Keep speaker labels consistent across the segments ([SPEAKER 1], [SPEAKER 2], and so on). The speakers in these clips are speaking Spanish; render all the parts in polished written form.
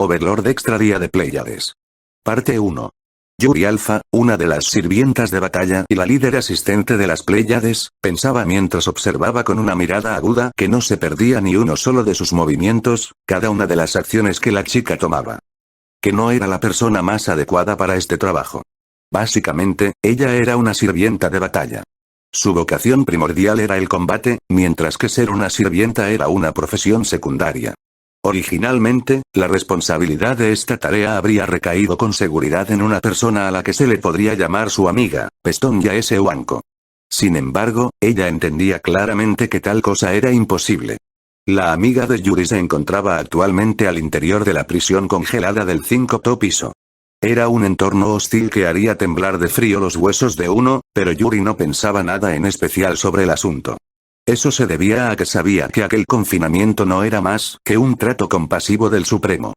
[SPEAKER 1] Overlord Extra Día de Pléyades. Parte 1. Yuri Alpha, una de las sirvientas de batalla y la líder asistente de las Pléyades, pensaba mientras observaba con una mirada aguda que no se perdía ni uno solo de sus movimientos, cada una de las acciones que la chica tomaba. Que no era la persona más adecuada para este trabajo. Básicamente, ella era una sirvienta de batalla. Su vocación primordial era el combate, mientras que ser una sirvienta era una profesión secundaria. Originalmente, la responsabilidad de esta tarea habría recaído con seguridad en una persona a la que se le podría llamar su amiga, Pestonia S. Wanko. Sin embargo, ella entendía claramente que tal cosa era imposible. La amiga de Yuri se encontraba actualmente al interior de la prisión congelada del 5º piso. Era un entorno hostil que haría temblar de frío los huesos de uno, pero Yuri no pensaba nada en especial sobre el asunto. Eso se debía a que sabía que aquel confinamiento no era más que un trato compasivo del Supremo.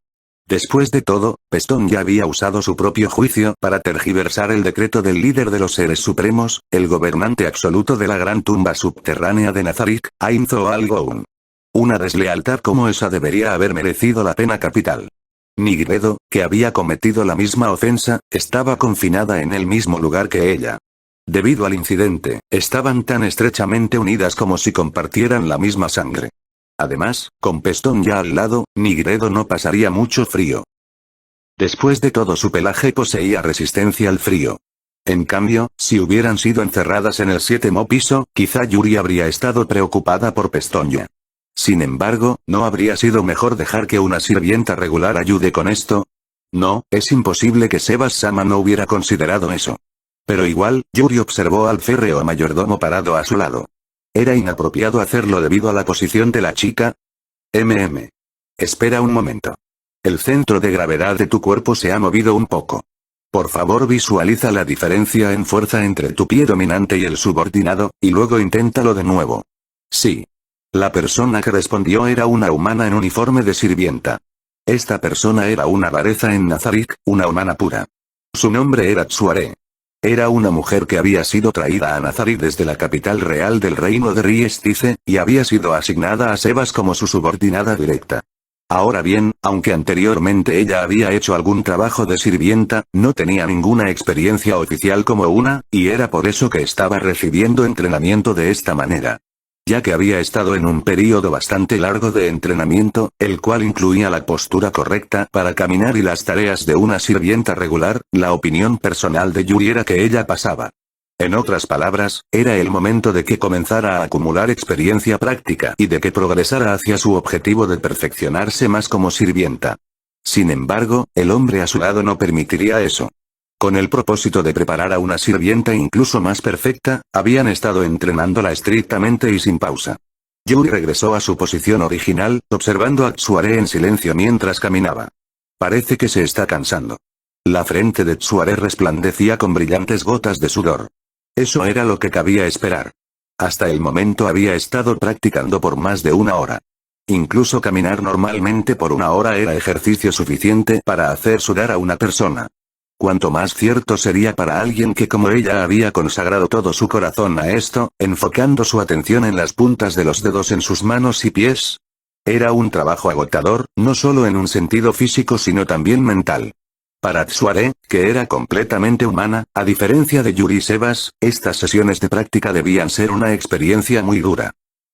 [SPEAKER 1] Después de todo, Peston ya había usado su propio juicio para tergiversar el decreto del líder de los seres supremos, el gobernante absoluto de la gran tumba subterránea de Nazarick, Ainzo Al-Goun. Una deslealtad como esa debería haber merecido la pena capital. Nigredo, que había cometido la misma ofensa, estaba confinada en el mismo lugar que ella. Debido al incidente, estaban tan estrechamente unidas como si compartieran la misma sangre. Además, con Peston ya al lado, Nigredo no pasaría mucho frío. Después de todo, su pelaje poseía resistencia al frío. En cambio, si hubieran sido encerradas en el 7º piso, quizá Yuri habría estado preocupada por Pestonia. Sin embargo, ¿no habría sido mejor dejar que una sirvienta regular ayude con esto? No, es imposible que Sebas-sama no hubiera considerado eso. Pero igual, Yuri observó al férreo mayordomo parado a su lado. ¿Era inapropiado hacerlo debido a la posición de la chica? Espera un momento. El centro de gravedad de tu cuerpo se ha movido un poco. Por favor, visualiza la diferencia en fuerza entre tu pie dominante y el subordinado, y luego inténtalo de nuevo. Sí. La persona que respondió era una humana en uniforme de sirvienta. Esta persona era una rareza en Nazarick, una humana pura. Su nombre era Tsuare. Era una mujer que había sido traída a Nazarick desde la capital real del reino de Riestice, y había sido asignada a Sebas como su subordinada directa. Ahora bien, aunque anteriormente ella había hecho algún trabajo de sirvienta, no tenía ninguna experiencia oficial como una, y era por eso que estaba recibiendo entrenamiento de esta manera. Ya que había estado en un período bastante largo de entrenamiento, el cual incluía la postura correcta para caminar y las tareas de una sirvienta regular, la opinión personal de Yuri era que ella pasaba. En otras palabras, era el momento de que comenzara a acumular experiencia práctica y de que progresara hacia su objetivo de perfeccionarse más como sirvienta. Sin embargo, el hombre a su lado no permitiría eso. Con el propósito de preparar a una sirvienta incluso más perfecta, habían estado entrenándola estrictamente y sin pausa. Yuri regresó a su posición original, observando a Tsuare en silencio mientras caminaba. Parece que se está cansando. La frente de Tsuare resplandecía con brillantes gotas de sudor. Eso era lo que cabía esperar. Hasta el momento había estado practicando por más de una hora. Incluso caminar normalmente por una hora era ejercicio suficiente para hacer sudar a una persona. Cuanto más cierto sería para alguien que como ella había consagrado todo su corazón a esto, enfocando su atención en las puntas de los dedos en sus manos y pies. Era un trabajo agotador, no solo en un sentido físico sino también mental. Para Tsuare, que era completamente humana, a diferencia de Yuri y Sebas, estas sesiones de práctica debían ser una experiencia muy dura.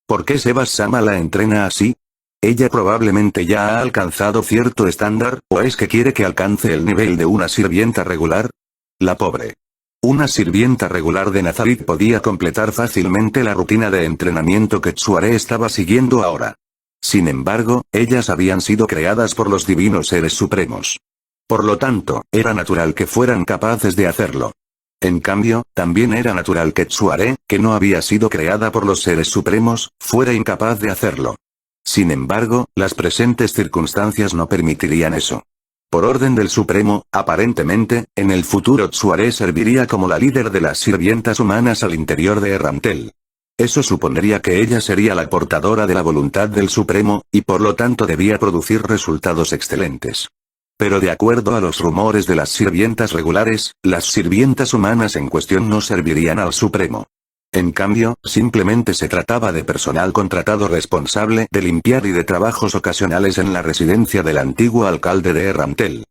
[SPEAKER 1] ¿Por qué Sebas-sama la entrena así? ¿Ella probablemente ya ha alcanzado cierto estándar, o es que quiere que alcance el nivel de una sirvienta regular? La pobre. Una sirvienta regular de Nazarick podía completar fácilmente la rutina de entrenamiento que Tsuare estaba siguiendo ahora. Sin embargo, ellas habían sido creadas por los divinos seres supremos. Por lo tanto, era natural que fueran capaces de hacerlo. En cambio, también era natural que Tsuare, que no había sido creada por los seres supremos, fuera incapaz de hacerlo. Sin embargo, las presentes circunstancias no permitirían eso. Por orden del Supremo, aparentemente, en el futuro Tsuare serviría como la líder de las sirvientas humanas al interior de Errantel. Eso supondría que ella sería la portadora de la voluntad del Supremo, y por lo tanto debía producir resultados excelentes. Pero de acuerdo a los rumores de las sirvientas regulares, las sirvientas humanas en cuestión no servirían al Supremo. En cambio, simplemente se trataba de personal contratado responsable de limpiar y de trabajos ocasionales en la residencia del antiguo alcalde de Errantel.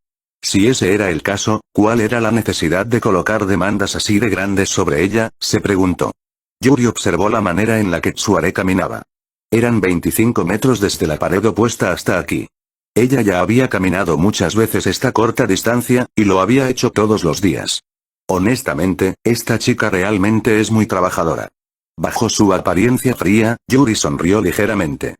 [SPEAKER 1] Si ese era el caso, ¿cuál era la necesidad de colocar demandas así de grandes sobre ella?, se preguntó. Yuri observó la manera en la que Tsuare caminaba. Eran 25 metros desde la pared opuesta hasta aquí. Ella ya había caminado muchas veces esta corta distancia, y lo había hecho todos los días. Honestamente, esta chica realmente es muy trabajadora. Bajo su apariencia fría, Yuri sonrió ligeramente.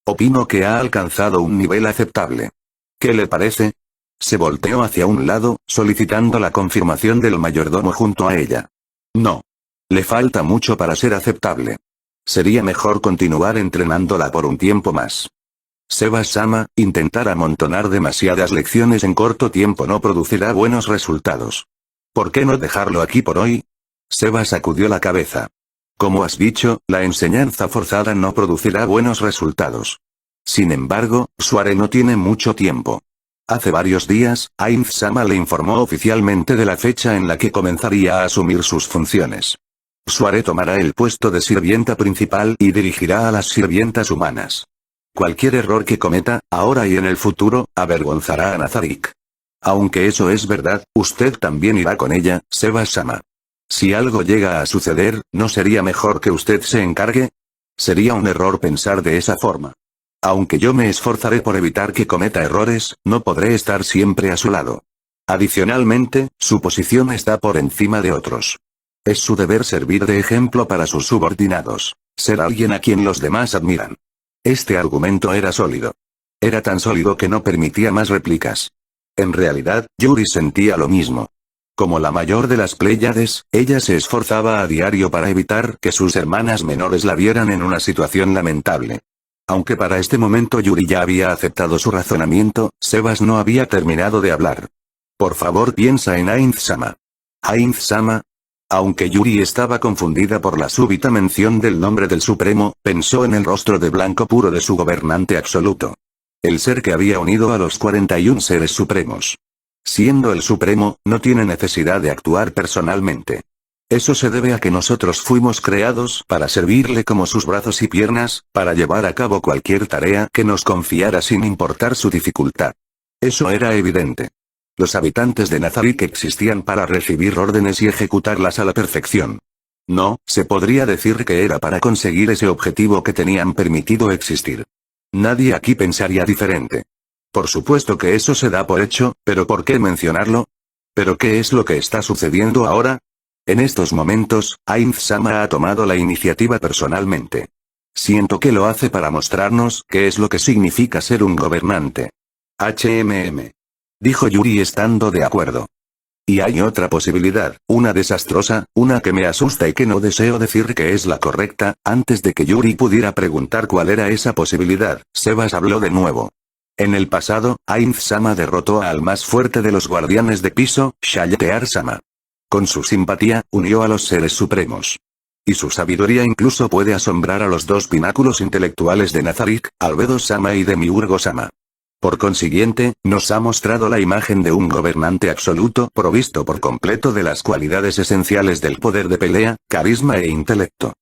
[SPEAKER 1] Opino que ha alcanzado un nivel aceptable. ¿Qué le parece? Se volteó hacia un lado, solicitando la confirmación del mayordomo junto a ella. No. Le falta mucho para ser aceptable. Sería mejor continuar entrenándola por un tiempo más. Seba-sama, intentar amontonar demasiadas lecciones en corto tiempo no producirá buenos resultados. ¿Por qué no dejarlo aquí por hoy? Seba sacudió la cabeza. Como has dicho, la enseñanza forzada no producirá buenos resultados. Sin embargo, Tsuare no tiene mucho tiempo. Hace varios días, Ainz-sama le informó oficialmente de la fecha en la que comenzaría a asumir sus funciones. Tsuare tomará el puesto de sirvienta principal y dirigirá a las sirvientas humanas. Cualquier error que cometa, ahora y en el futuro, avergonzará a Nazarik. Aunque eso es verdad, usted también irá con ella, Seba-sama. Si algo llega a suceder, ¿no sería mejor que usted se encargue? Sería un error pensar de esa forma. Aunque yo me esforzaré por evitar que cometa errores, no podré estar siempre a su lado. Adicionalmente, su posición está por encima de otros. Es su deber servir de ejemplo para sus subordinados, ser alguien a quien los demás admiran. Este argumento era sólido. Era tan sólido que no permitía más réplicas. En realidad, Yuri sentía lo mismo. Como la mayor de las Pléyades, ella se esforzaba a diario para evitar que sus hermanas menores la vieran en una situación lamentable. Aunque para este momento Yuri ya había aceptado su razonamiento, Sebas no había terminado de hablar. Por favor, piensa en Ainz-sama. ¿Ainz-sama? Aunque Yuri estaba confundida por la súbita mención del nombre del Supremo, pensó en el rostro de blanco puro de su gobernante absoluto. El ser que había unido a los 41 seres supremos. Siendo el Supremo, no tiene necesidad de actuar personalmente. Eso se debe a que nosotros fuimos creados para servirle como sus brazos y piernas, para llevar a cabo cualquier tarea que nos confiara sin importar su dificultad. Eso era evidente. Los habitantes de Nazarik existían para recibir órdenes y ejecutarlas a la perfección. No, se podría decir que era para conseguir ese objetivo que tenían permitido existir. Nadie aquí pensaría diferente. Por supuesto que eso se da por hecho, pero ¿por qué mencionarlo? ¿Pero qué es lo que está sucediendo ahora? En estos momentos, Ainz-sama ha tomado la iniciativa personalmente. Siento que lo hace para mostrarnos qué es lo que significa ser un gobernante. Dijo Yuri estando de acuerdo. Y hay otra posibilidad, una desastrosa, una que me asusta y que no deseo decir que es la correcta. Antes de que Yuri pudiera preguntar cuál era esa posibilidad, Sebas habló de nuevo. En el pasado, Ainz-sama derrotó al más fuerte de los guardianes de piso, Shayetear-sama. Con su simpatía, unió a los seres supremos. Y su sabiduría incluso puede asombrar a los dos pináculos intelectuales de Nazarik, Albedo-sama y Demiurgo-sama. Por consiguiente, nos ha mostrado la imagen de un gobernante absoluto provisto por completo de las cualidades esenciales del poder de pelea, carisma e intelecto.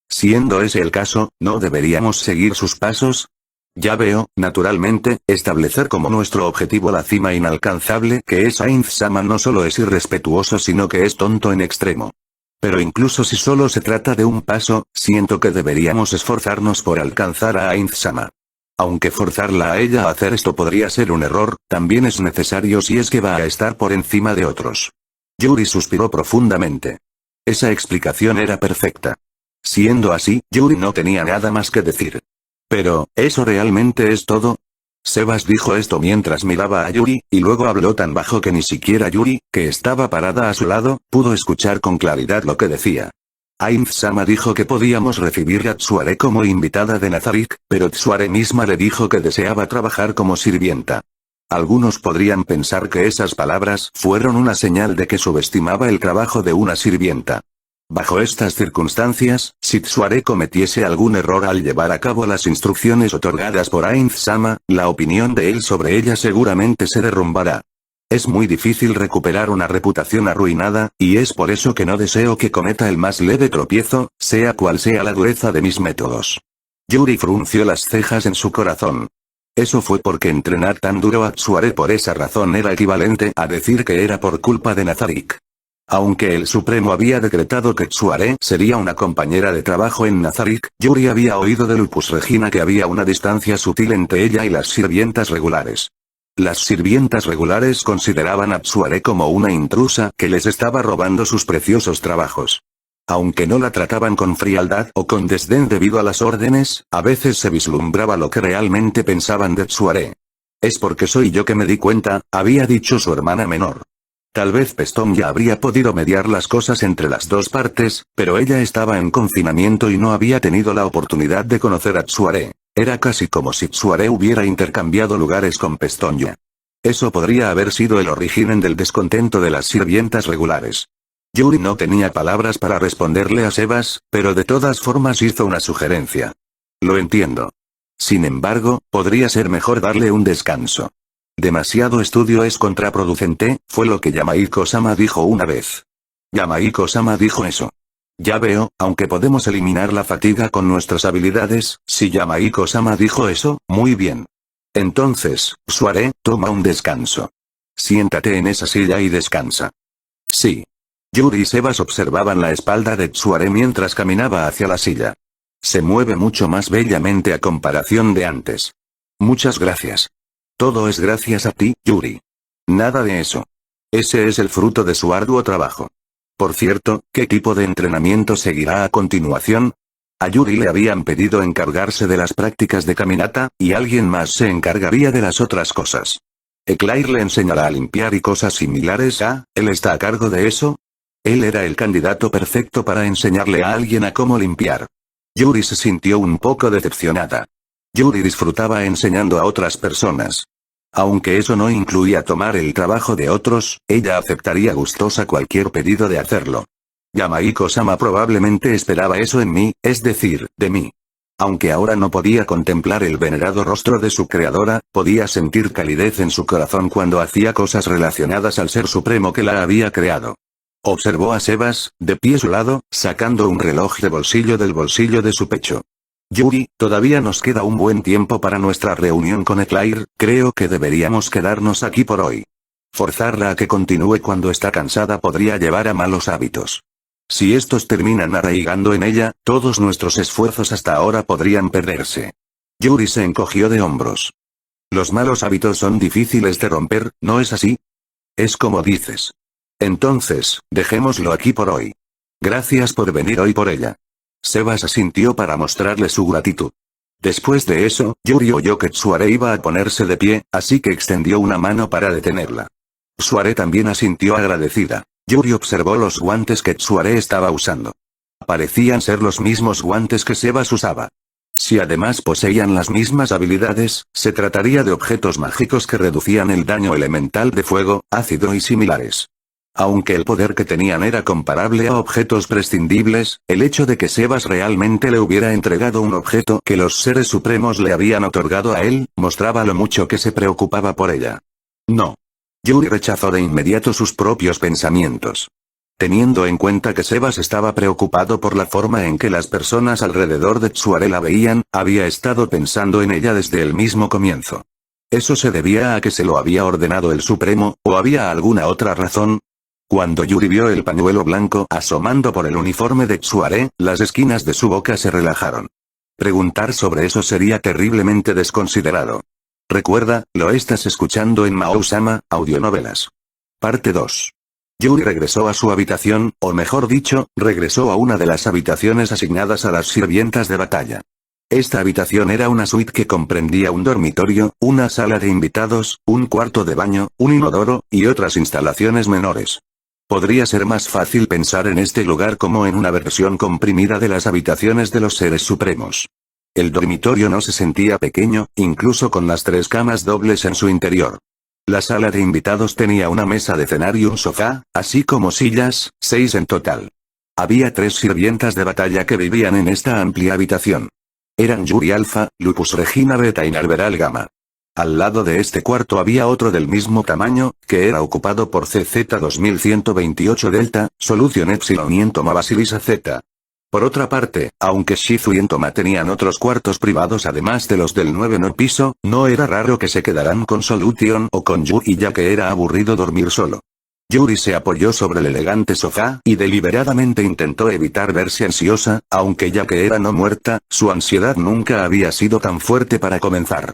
[SPEAKER 1] Siendo ese el caso, ¿no deberíamos seguir sus pasos? Ya veo, naturalmente, establecer como nuestro objetivo la cima inalcanzable que es Ainz-sama no solo es irrespetuoso sino que es tonto en extremo. Pero incluso si solo se trata de un paso, siento que deberíamos esforzarnos por alcanzar a Ainz-sama. Aunque forzarla a ella a hacer esto podría ser un error, también es necesario si es que va a estar por encima de otros. Yuri suspiró profundamente. Esa explicación era perfecta. Siendo así, Yuri no tenía nada más que decir. Pero, ¿eso realmente es todo? Sebas dijo esto mientras miraba a Yuri, y luego habló tan bajo que ni siquiera Yuri, que estaba parada a su lado, pudo escuchar con claridad lo que decía. Ainz-sama dijo que podíamos recibir a Tsuare como invitada de Nazarik, pero Tsuare misma le dijo que deseaba trabajar como sirvienta. Algunos podrían pensar que esas palabras fueron una señal de que subestimaba el trabajo de una sirvienta. Bajo estas circunstancias, si Tsuare cometiese algún error al llevar a cabo las instrucciones otorgadas por Ainz-sama, la opinión de él sobre ella seguramente se derrumbará. Es muy difícil recuperar una reputación arruinada, y es por eso que no deseo que cometa el más leve tropiezo, sea cual sea la dureza de mis métodos. Yuri frunció las cejas en su corazón. Eso fue porque entrenar tan duro a Tsuare por esa razón era equivalente a decir que era por culpa de Nazarik. Aunque el Supremo había decretado que Tsuare sería una compañera de trabajo en Nazarik, Yuri había oído de Lupus Regina que había una distancia sutil entre ella y las sirvientas regulares. Las sirvientas regulares consideraban a Tsuare como una intrusa que les estaba robando sus preciosos trabajos. Aunque no la trataban con frialdad o con desdén debido a las órdenes, a veces se vislumbraba lo que realmente pensaban de Tsuare. Es porque soy yo que me di cuenta, había dicho su hermana menor. Tal vez Peston ya habría podido mediar las cosas entre las dos partes, pero ella estaba en confinamiento y no había tenido la oportunidad de conocer a Tsuare. Era casi como si Tsuare hubiera intercambiado lugares con Pestonia. Eso podría haber sido el origen del descontento de las sirvientas regulares. Yuri no tenía palabras para responderle a Sebas, pero de todas formas hizo una sugerencia. Lo entiendo. Sin embargo, podría ser mejor darle un descanso. Demasiado estudio es contraproducente, fue lo que Yamaiko-sama dijo una vez. Yamaiko-sama dijo eso. Ya veo, aunque podemos eliminar la fatiga con nuestras habilidades, si Yamaiko-sama dijo eso, muy bien. Entonces, Tsuare, toma un descanso. Siéntate en esa silla y descansa. Sí. Yuri y Sebas observaban la espalda de Tsuare mientras caminaba hacia la silla. Se mueve mucho más bellamente a comparación de antes. Muchas gracias. Todo es gracias a ti, Yuri. Nada de eso. Ese es el fruto de su arduo trabajo. Por cierto, ¿qué tipo de entrenamiento seguirá a continuación? A Yuri le habían pedido encargarse de las prácticas de caminata, y alguien más se encargaría de las otras cosas. Eclair le enseñará a limpiar y cosas similares ¿él está a cargo de eso? Él era el candidato perfecto para enseñarle a alguien a cómo limpiar. Yuri se sintió un poco decepcionada. Yuri disfrutaba enseñando a otras personas. Aunque eso no incluía tomar el trabajo de otros, ella aceptaría gustosa cualquier pedido de hacerlo. Yamaiko-sama probablemente esperaba eso en mí, es decir, de mí. Aunque ahora no podía contemplar el venerado rostro de su creadora, podía sentir calidez en su corazón cuando hacía cosas relacionadas al ser supremo que la había creado. Observó a Sebas, de pie a su lado, sacando un reloj de bolsillo del bolsillo de su pecho. Yuri, todavía nos queda un buen tiempo para nuestra reunión con Eclair, creo que deberíamos quedarnos aquí por hoy. Forzarla a que continúe cuando está cansada podría llevar a malos hábitos. Si estos terminan arraigando en ella, todos nuestros esfuerzos hasta ahora podrían perderse. Yuri se encogió de hombros. Los malos hábitos son difíciles de romper, ¿no es así? Es como dices. Entonces, dejémoslo aquí por hoy. Gracias por venir hoy por ella. Sebas asintió para mostrarle su gratitud. Después de eso, Yuri oyó que Tsuare iba a ponerse de pie, así que extendió una mano para detenerla. Tsuare también asintió agradecida. Yuri observó los guantes que Tsuare estaba usando. Parecían ser los mismos guantes que Sebas usaba. Si además poseían las mismas habilidades, se trataría de objetos mágicos que reducían el daño elemental de fuego, ácido y similares. Aunque el poder que tenían era comparable a objetos prescindibles, el hecho de que Sebas realmente le hubiera entregado un objeto que los seres supremos le habían otorgado a él, mostraba lo mucho que se preocupaba por ella. No. Yuri rechazó de inmediato sus propios pensamientos. Teniendo en cuenta que Sebas estaba preocupado por la forma en que las personas alrededor de Tsuare la veían, había estado pensando en ella desde el mismo comienzo. ¿Eso se debía a que se lo había ordenado el Supremo, o había alguna otra razón? Cuando Yuri vio el pañuelo blanco asomando por el uniforme de Tsuare, las esquinas de su boca se relajaron. Preguntar sobre eso sería terriblemente desconsiderado. Recuerda, lo estás escuchando en Mao-sama, audionovelas. Parte 2. Yuri regresó a su habitación, o mejor dicho, regresó a una de las habitaciones asignadas a las sirvientas de batalla. Esta habitación era una suite que comprendía un dormitorio, una sala de invitados, un cuarto de baño, un inodoro, y otras instalaciones menores. Podría ser más fácil pensar en este lugar como en una versión comprimida de las habitaciones de los seres supremos. El dormitorio no se sentía pequeño, incluso con las 3 camas dobles en su interior. La sala de invitados tenía una mesa de cenar y un sofá, así como sillas, 6 en total. Había 3 sirvientas de batalla que vivían en esta amplia habitación. Eran Yuri Alpha, Lupus Regina Beta y Narveral Gamma. Al lado de este cuarto había otro del mismo tamaño, que era ocupado por CZ-2128 Delta, Solution Epsilon y Entoma Basilisa Z. Por otra parte, aunque Shizu y Entoma tenían otros cuartos privados además de los del 9º piso, no era raro que se quedaran con Solution o con Yuri ya que era aburrido dormir solo. Yuri se apoyó sobre el elegante sofá y deliberadamente intentó evitar verse ansiosa, aunque ya que era no muerta, su ansiedad nunca había sido tan fuerte para comenzar.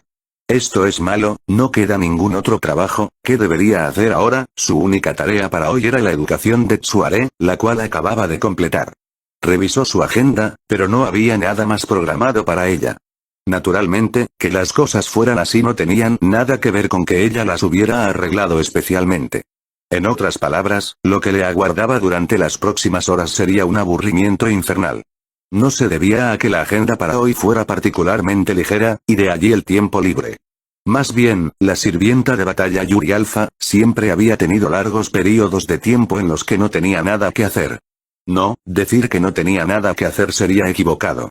[SPEAKER 1] Esto es malo, no queda ningún otro trabajo, ¿qué debería hacer ahora? Su única tarea para hoy era la educación de Tsuare, la cual acababa de completar. Revisó su agenda, pero no había nada más programado para ella. Naturalmente, que las cosas fueran así no tenían nada que ver con que ella las hubiera arreglado especialmente. En otras palabras, lo que le aguardaba durante las próximas horas sería un aburrimiento infernal. No se debía a que la agenda para hoy fuera particularmente ligera, y de allí el tiempo libre. Más bien, la sirvienta de batalla Yuri Alpha, siempre había tenido largos periodos de tiempo en los que no tenía nada que hacer. No, decir que no tenía nada que hacer sería equivocado.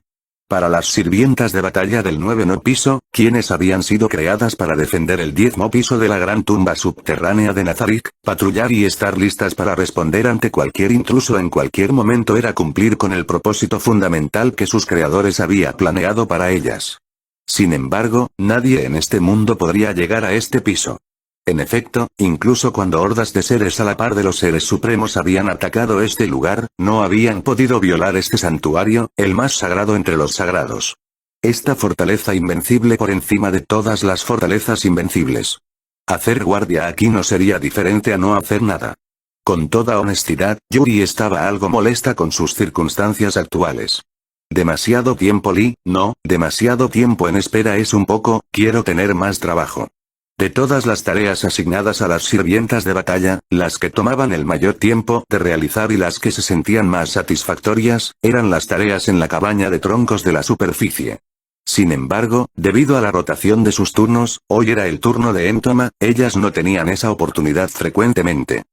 [SPEAKER 1] Para las sirvientas de batalla del 9º piso, quienes habían sido creadas para defender el 10º piso de la gran tumba subterránea de Nazarick, patrullar y estar listas para responder ante cualquier intruso en cualquier momento era cumplir con el propósito fundamental que sus creadores había planeado para ellas. Sin embargo, nadie en este mundo podría llegar a este piso. En efecto, incluso cuando hordas de seres a la par de los seres supremos habían atacado este lugar, no habían podido violar este santuario, el más sagrado entre los sagrados. Esta fortaleza invencible por encima de todas las fortalezas invencibles. Hacer guardia aquí no sería diferente a no hacer nada. Con toda honestidad, Yuri estaba algo molesta con sus circunstancias actuales. Demasiado tiempo no, demasiado tiempo en espera es un poco, quiero tener más trabajo. De todas las tareas asignadas a las sirvientas de batalla, las que tomaban el mayor tiempo de realizar y las que se sentían más satisfactorias, eran las tareas en la cabaña de troncos de la superficie. Sin embargo, debido a la rotación de sus turnos, hoy era el turno de Entoma, ellas no tenían esa oportunidad frecuentemente.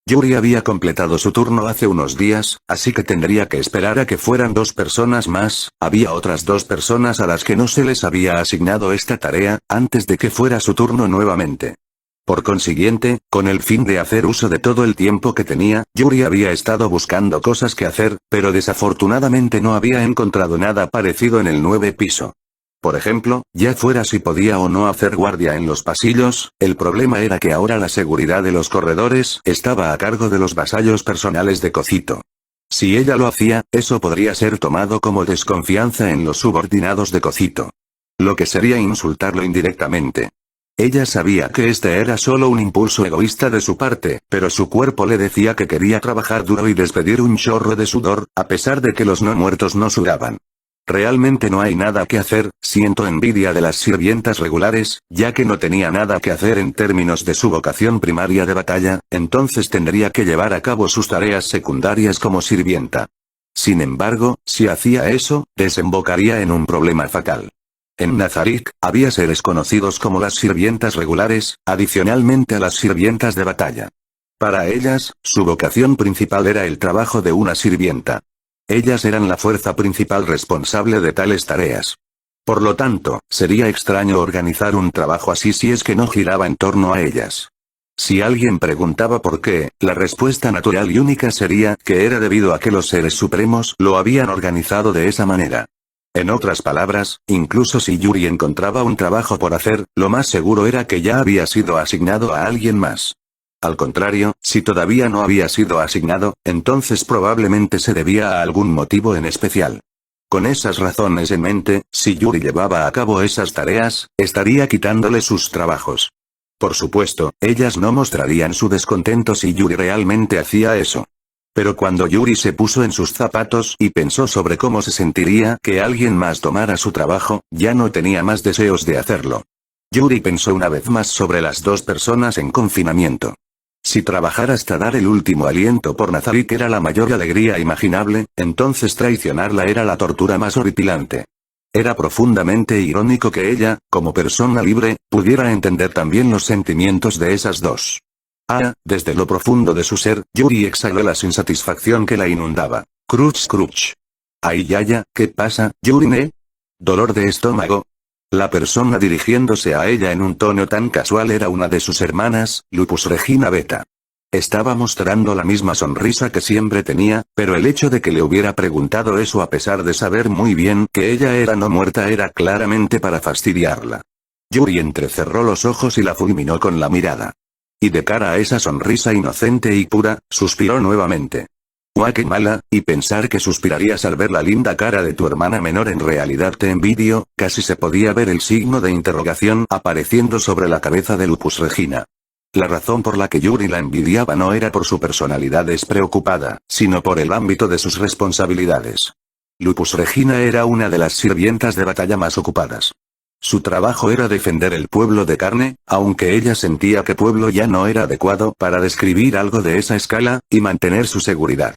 [SPEAKER 1] Yuri había completado su turno hace unos días, así que tendría que esperar a que fueran 2 personas más, había otras 2 personas a las que no se les había asignado esta tarea, antes de que fuera su turno nuevamente. Por consiguiente, con el fin de hacer uso de todo el tiempo que tenía, Yuri había estado buscando cosas que hacer, pero desafortunadamente no había encontrado nada parecido en el 9 piso. Por ejemplo, ya fuera si podía o no hacer guardia en los pasillos, el problema era que ahora la seguridad de los corredores estaba a cargo de los vasallos personales de Cocito. Si ella lo hacía, eso podría ser tomado como desconfianza en los subordinados de Cocito. Lo que sería insultarlo indirectamente. Ella sabía que este era solo un impulso egoísta de su parte, pero su cuerpo le decía que quería trabajar duro y despedir un chorro de sudor, a pesar de que los no muertos no sudaban. Realmente no hay nada que hacer, siento envidia de las sirvientas regulares, ya que no tenía nada que hacer en términos de su vocación primaria de batalla, entonces tendría que llevar a cabo sus tareas secundarias como sirvienta. Sin embargo, si hacía eso, desembocaría en un problema fatal. En Nazarick, había seres conocidos como las sirvientas regulares, adicionalmente a las sirvientas de batalla. Para ellas, su vocación principal era el trabajo de una sirvienta. Ellas eran la fuerza principal responsable de tales tareas. Por lo tanto, sería extraño organizar un trabajo así si es que no giraba en torno a ellas. Si alguien preguntaba por qué, la respuesta natural y única sería que era debido a que los seres supremos lo habían organizado de esa manera. En otras palabras, incluso si Yuri encontraba un trabajo por hacer, lo más seguro era que ya había sido asignado a alguien más. Al contrario, si todavía no había sido asignado, entonces probablemente se debía a algún motivo en especial. Con esas razones en mente, si Yuri llevaba a cabo esas tareas, estaría quitándole sus trabajos. Por supuesto, ellas no mostrarían su descontento si Yuri realmente hacía eso. Pero cuando Yuri se puso en sus zapatos y pensó sobre cómo se sentiría que alguien más tomara su trabajo, ya no tenía más deseos de hacerlo. Yuri pensó una vez más sobre las 2 personas en confinamiento. Si trabajar hasta dar el último aliento por Nazarick era la mayor alegría imaginable, entonces traicionarla era la tortura más horripilante. Era profundamente irónico que ella, como persona libre, pudiera entender también los sentimientos de esas 2. Desde lo profundo de su ser, Yuri exhaló la insatisfacción que la inundaba. Crunch crunch. Ay ya, ¿qué pasa, Yuri? ¿Dolor de estómago? La persona dirigiéndose a ella en un tono tan casual era una de sus hermanas, Lupus Regina Beta. Estaba mostrando la misma sonrisa que siempre tenía, pero el hecho de que le hubiera preguntado eso a pesar de saber muy bien que ella era no muerta era claramente para fastidiarla. Yuri entrecerró los ojos y la fulminó con la mirada. Y de cara a esa sonrisa inocente y pura, suspiró nuevamente. ¡Guau, qué mala! Y pensar que suspirarías al ver la linda cara de tu hermana menor. En realidad te envidio. Casi se podía ver el signo de interrogación apareciendo sobre la cabeza de Lupus Regina. La razón por la que Yuri la envidiaba no era por su personalidad despreocupada, sino por el ámbito de sus responsabilidades. Lupus Regina era una de las sirvientas de batalla más ocupadas. Su trabajo era defender el pueblo de carne, aunque ella sentía que pueblo ya no era adecuado para describir algo de esa escala, y mantener su seguridad.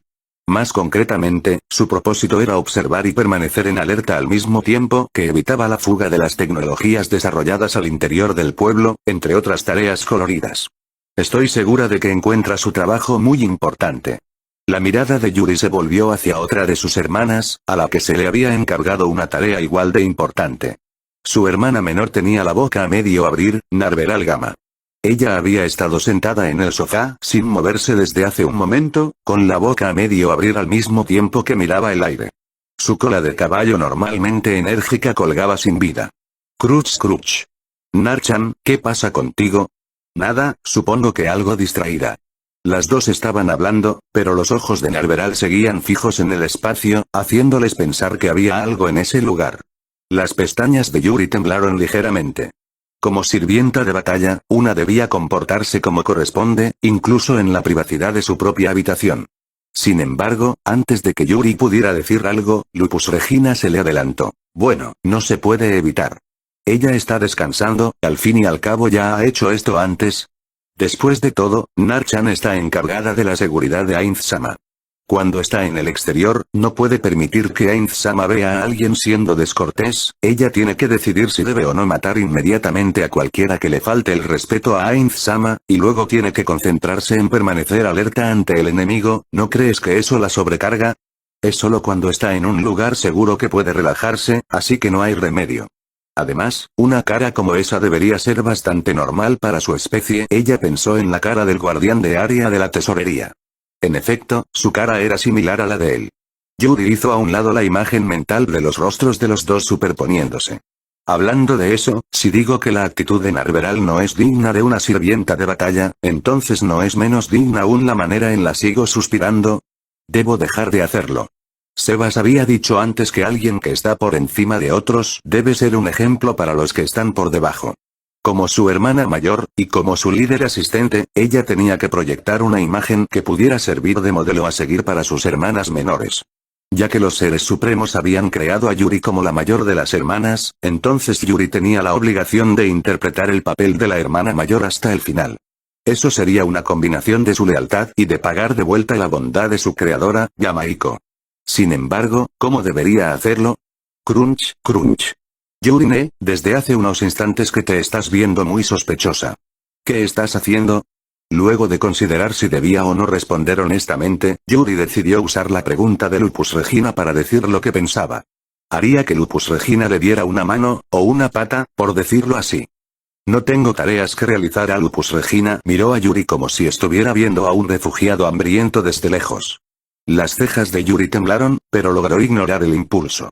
[SPEAKER 1] Más concretamente, su propósito era observar y permanecer en alerta al mismo tiempo que evitaba la fuga de las tecnologías desarrolladas al interior del pueblo, entre otras tareas coloridas. Estoy segura de que encuentra su trabajo muy importante. La mirada de Yuri se volvió hacia otra de sus hermanas, a la que se le había encargado una tarea igual de importante. Su hermana menor tenía la boca a medio abrir, Narveral Gama. Ella había estado sentada en el sofá, sin moverse desde hace un momento, con la boca a medio abrir al mismo tiempo que miraba el aire. Su cola de caballo normalmente enérgica colgaba sin vida. Crunch crunch. Narchan, ¿qué pasa contigo? Nada, supongo que algo distraída. Las dos estaban hablando, pero los ojos de Narveral seguían fijos en el espacio, haciéndoles pensar que había algo en ese lugar. Las pestañas de Yuri temblaron ligeramente. Como sirvienta de batalla, una debía comportarse como corresponde, incluso en la privacidad de su propia habitación. Sin embargo, antes de que Yuri pudiera decir algo, Lupus Regina se le adelantó. Bueno, no se puede evitar. Ella está descansando, al fin y al cabo ya ha hecho esto antes. Después de todo, Narchan está encargada de la seguridad de Ainz-sama. Cuando está en el exterior, no puede permitir que Ainz-sama vea a alguien siendo descortés, ella tiene que decidir si debe o no matar inmediatamente a cualquiera que le falte el respeto a Ainz-sama, y luego tiene que concentrarse en permanecer alerta ante el enemigo. ¿No crees que eso la sobrecarga? Es solo cuando está en un lugar seguro que puede relajarse, así que no hay remedio. Además, una cara como esa debería ser bastante normal para su especie. Ella pensó en la cara del guardián de área de la tesorería. En efecto, su cara era similar a la de él. Yuri hizo a un lado la imagen mental de los rostros de los dos superponiéndose. Hablando de eso, si digo que la actitud de Narveral no es digna de una sirvienta de batalla, entonces no es menos digna aún la manera en la sigo suspirando. Debo dejar de hacerlo. Sebas había dicho antes que alguien que está por encima de otros debe ser un ejemplo para los que están por debajo. Como su hermana mayor, y como su líder asistente, ella tenía que proyectar una imagen que pudiera servir de modelo a seguir para sus hermanas menores. Ya que los seres supremos habían creado a Yuri como la mayor de las hermanas, entonces Yuri tenía la obligación de interpretar el papel de la hermana mayor hasta el final. Eso sería una combinación de su lealtad y de pagar de vuelta la bondad de su creadora, Yamaiko. Sin embargo, ¿cómo debería hacerlo? Crunch, crunch. Yurine, desde hace unos instantes que te estás viendo muy sospechosa. ¿Qué estás haciendo? Luego de considerar si debía o no responder honestamente, Yuri decidió usar la pregunta de Lupus Regina para decir lo que pensaba. Haría que Lupus Regina le diera una mano, o una pata, por decirlo así. No tengo tareas que realizar. A Lupus Regina miró a Yuri como si estuviera viendo a un refugiado hambriento desde lejos. Las cejas de Yuri temblaron, pero logró ignorar el impulso.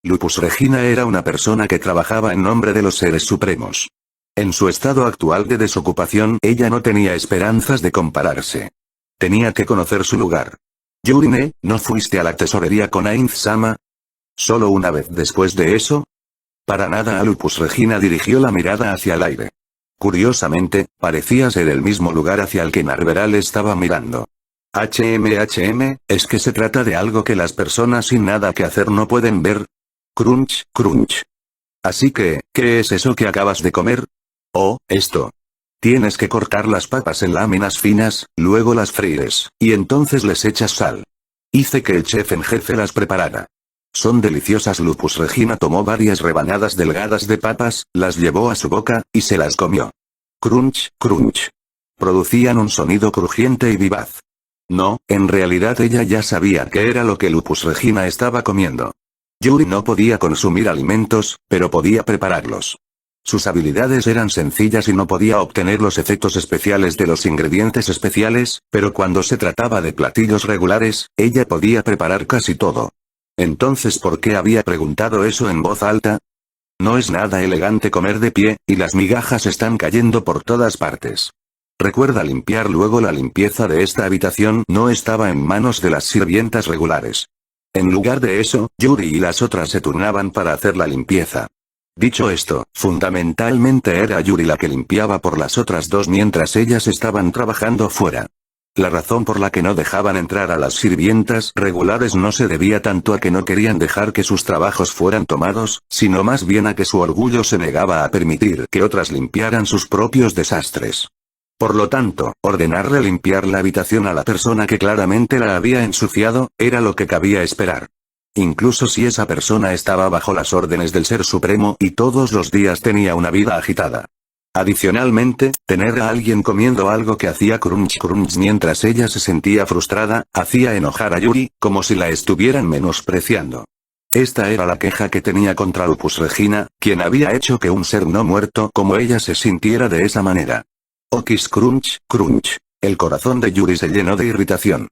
[SPEAKER 1] Lupus Regina era una persona que trabajaba en nombre de los seres supremos. En su estado actual de desocupación, ella no tenía esperanzas de compararse. Tenía que conocer su lugar. Yurine, ¿no fuiste a la tesorería con Ainz-sama? ¿Solo una vez después de eso? Para nada. A Lupus Regina dirigió la mirada hacia el aire. Curiosamente, parecía ser el mismo lugar hacia el que Narveral estaba mirando. ¿Es que se trata de algo que las personas sin nada que hacer no pueden ver? Crunch, crunch. Así que, ¿qué es eso que acabas de comer? Oh, esto. Tienes que cortar las papas en láminas finas, luego las fríes, y entonces les echas sal. Hice que el chef en jefe las preparara. Son deliciosas. Lupus Regina tomó varias rebanadas delgadas de papas, las llevó a su boca, y se las comió. Crunch, crunch. Producían un sonido crujiente y vivaz. No, en realidad ella ya sabía qué era lo que Lupus Regina estaba comiendo. Yuri no podía consumir alimentos, pero podía prepararlos. Sus habilidades eran sencillas y no podía obtener los efectos especiales de los ingredientes especiales, pero cuando se trataba de platillos regulares, ella podía preparar casi todo. Entonces, ¿por qué había preguntado eso en voz alta? No es nada elegante comer de pie, y las migajas están cayendo por todas partes. Recuerda limpiar. Luego la limpieza de esta habitación no estaba en manos de las sirvientas regulares. En lugar de eso, Yuri y las otras se turnaban para hacer la limpieza. Dicho esto, fundamentalmente era Yuri la que limpiaba por las otras dos mientras ellas estaban trabajando fuera. La razón por la que no dejaban entrar a las sirvientas regulares no se debía tanto a que no querían dejar que sus trabajos fueran tomados, sino más bien a que su orgullo se negaba a permitir que otras limpiaran sus propios desastres. Por lo tanto, ordenarle limpiar la habitación a la persona que claramente la había ensuciado, era lo que cabía esperar. Incluso si esa persona estaba bajo las órdenes del Ser Supremo y todos los días tenía una vida agitada. Adicionalmente, tener a alguien comiendo algo que hacía crunch crunch mientras ella se sentía frustrada, hacía enojar a Yuri, como si la estuvieran menospreciando. Esta era la queja que tenía contra Lupus Regina, quien había hecho que un ser no muerto como ella se sintiera de esa manera. Okis crunch, crunch. El corazón de Yuri se llenó de irritación.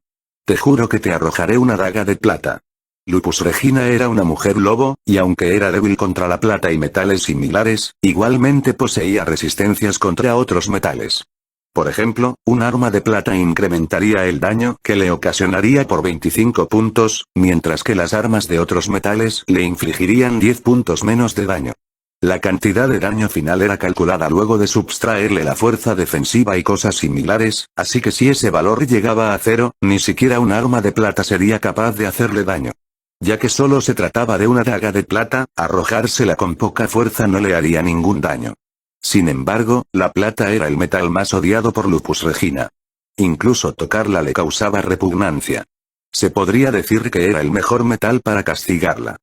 [SPEAKER 1] Te juro que te arrojaré una daga de plata. Lupus Regina era una mujer lobo, y aunque era débil contra la plata y metales similares, igualmente poseía resistencias contra otros metales. Por ejemplo, un arma de plata incrementaría el daño que le ocasionaría por 25 puntos, mientras que las armas de otros metales le infligirían 10 puntos menos de daño. La cantidad de daño final era calculada luego de subtraerle la fuerza defensiva y cosas similares, así que si ese valor llegaba a 0, ni siquiera un arma de plata sería capaz de hacerle daño. Ya que solo se trataba de una daga de plata, arrojársela con poca fuerza no le haría ningún daño. Sin embargo, la plata era el metal más odiado por Lupus Regina. Incluso tocarla le causaba repugnancia. Se podría decir que era el mejor metal para castigarla.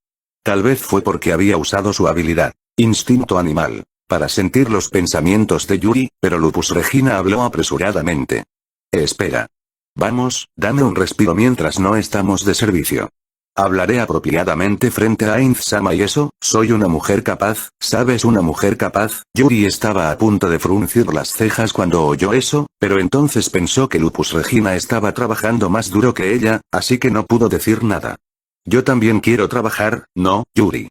[SPEAKER 1] Tal vez fue porque había usado su habilidad, instinto animal, para sentir los pensamientos de Yuri, pero Lupus Regina habló apresuradamente. Espera. Vamos, dame un respiro mientras no estamos de servicio. Hablaré apropiadamente frente a Ainz-sama y eso, soy una mujer capaz, ¿sabes? Una mujer capaz. Yuri estaba a punto de fruncir las cejas cuando oyó eso, pero entonces pensó que Lupus Regina estaba trabajando más duro que ella, así que no pudo decir nada. Yo también quiero trabajar, ¿no, Yuri?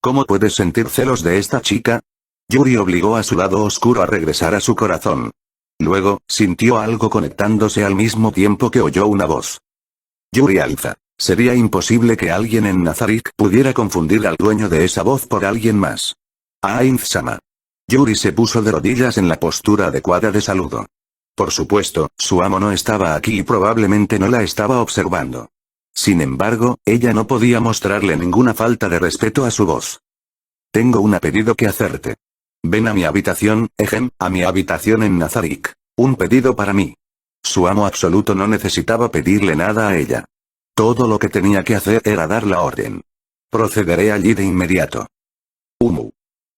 [SPEAKER 1] ¿Cómo puedes sentir celos de esta chica? Yuri obligó a su lado oscuro a regresar a su corazón. Luego, sintió algo conectándose al mismo tiempo que oyó una voz. Yuri alza. Sería imposible que alguien en Nazarick pudiera confundir al dueño de esa voz por alguien más. Ainz-sama. Yuri se puso de rodillas en la postura adecuada de saludo. Por supuesto, su amo no estaba aquí y probablemente no la estaba observando. Sin embargo, ella no podía mostrarle ninguna falta de respeto a su voz. Tengo un pedido que hacerte. Ven a mi habitación, a mi habitación en Nazarick. Un pedido para mí. Su amo absoluto no necesitaba pedirle nada a ella. Todo lo que tenía que hacer era dar la orden. Procederé allí de inmediato.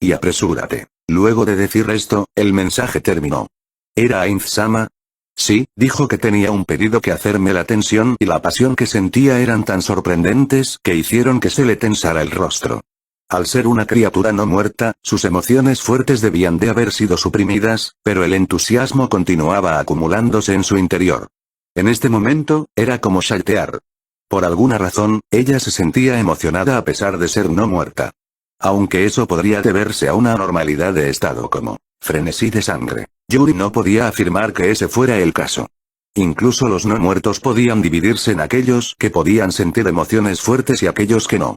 [SPEAKER 1] Y apresúrate. Luego de decir esto, el mensaje terminó. ¿Era Ainz-sama? Sí, dijo que tenía un pedido que hacerme. La tensión y la pasión que sentía eran tan sorprendentes que hicieron que se le tensara el rostro. Al ser una criatura no muerta, sus emociones fuertes debían de haber sido suprimidas, pero el entusiasmo continuaba acumulándose en su interior. En este momento, era como saltear. Por alguna razón, ella se sentía emocionada a pesar de ser no muerta. Aunque eso podría deberse a una anormalidad de estado como frenesí de sangre, Yuri no podía afirmar que ese fuera el caso. Incluso los no muertos podían dividirse en aquellos que podían sentir emociones fuertes y aquellos que no.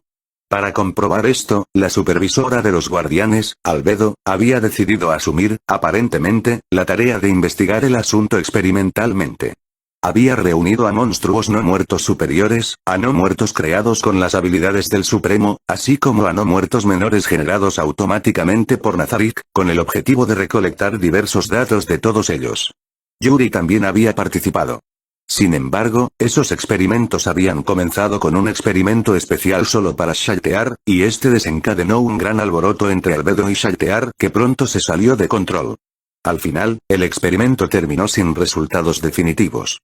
[SPEAKER 1] Para comprobar esto, la supervisora de los guardianes, Albedo, había decidido asumir, aparentemente, la tarea de investigar el asunto experimentalmente. Había reunido a monstruos no muertos superiores, a no muertos creados con las habilidades del Supremo, así como a no muertos menores generados automáticamente por Nazarick, con el objetivo de recolectar diversos datos de todos ellos. Yuri también había participado. Sin embargo, esos experimentos habían comenzado con un experimento especial solo para Shaltear, y este desencadenó un gran alboroto entre Albedo y Shaltear que pronto se salió de control. Al final, el experimento terminó sin resultados definitivos.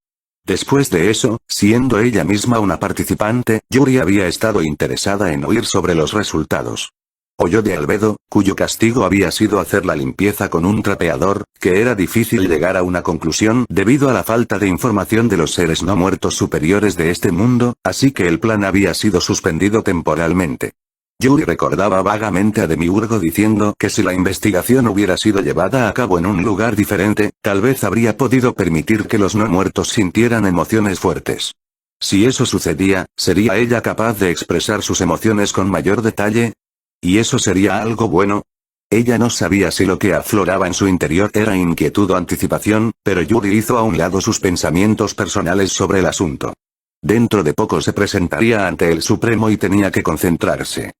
[SPEAKER 1] Después de eso, siendo ella misma una participante, Yuri había estado interesada en oír sobre los resultados. Oyó de Albedo, cuyo castigo había sido hacer la limpieza con un trapeador, que era difícil llegar a una conclusión debido a la falta de información de los seres no muertos superiores de este mundo, así que el plan había sido suspendido temporalmente. Yuri recordaba vagamente a Demiurgo diciendo que si la investigación hubiera sido llevada a cabo en un lugar diferente, tal vez habría podido permitir que los no muertos sintieran emociones fuertes. Si eso sucedía, ¿sería ella capaz de expresar sus emociones con mayor detalle? ¿Y eso sería algo bueno? Ella no sabía si lo que afloraba en su interior era inquietud o anticipación, pero Yuri hizo a un lado sus pensamientos personales sobre el asunto. Dentro de poco se presentaría ante el Supremo y tenía que concentrarse.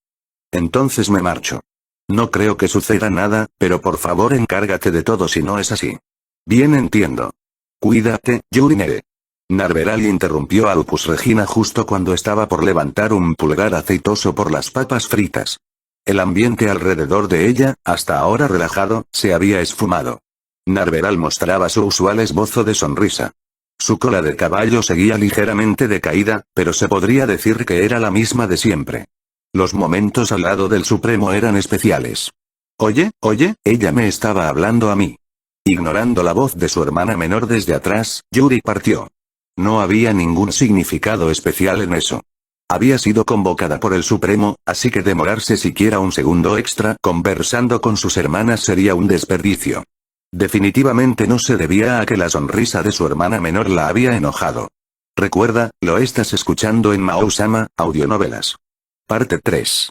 [SPEAKER 1] Entonces me marcho. No creo que suceda nada, pero por favor encárgate de todo si no es así. Bien, entiendo. Cuídate, Yuri Nere. Narveral interrumpió a Lupus Regina justo cuando estaba por levantar un pulgar aceitoso por las papas fritas. El ambiente alrededor de ella, hasta ahora relajado, se había esfumado. Narveral mostraba su usual esbozo de sonrisa. Su cola de caballo seguía ligeramente decaída, pero se podría decir que era la misma de siempre. Los momentos al lado del Supremo eran especiales. Oye, ella me estaba hablando a mí. Ignorando la voz de su hermana menor desde atrás, Yuri partió. No había ningún significado especial en eso. Había sido convocada por el Supremo, así que demorarse siquiera un segundo extra conversando con sus hermanas sería un desperdicio. Definitivamente no se debía a que la sonrisa de su hermana menor la había enojado. Recuerda, lo estás escuchando en Mao-sama, audionovelas. Parte 3.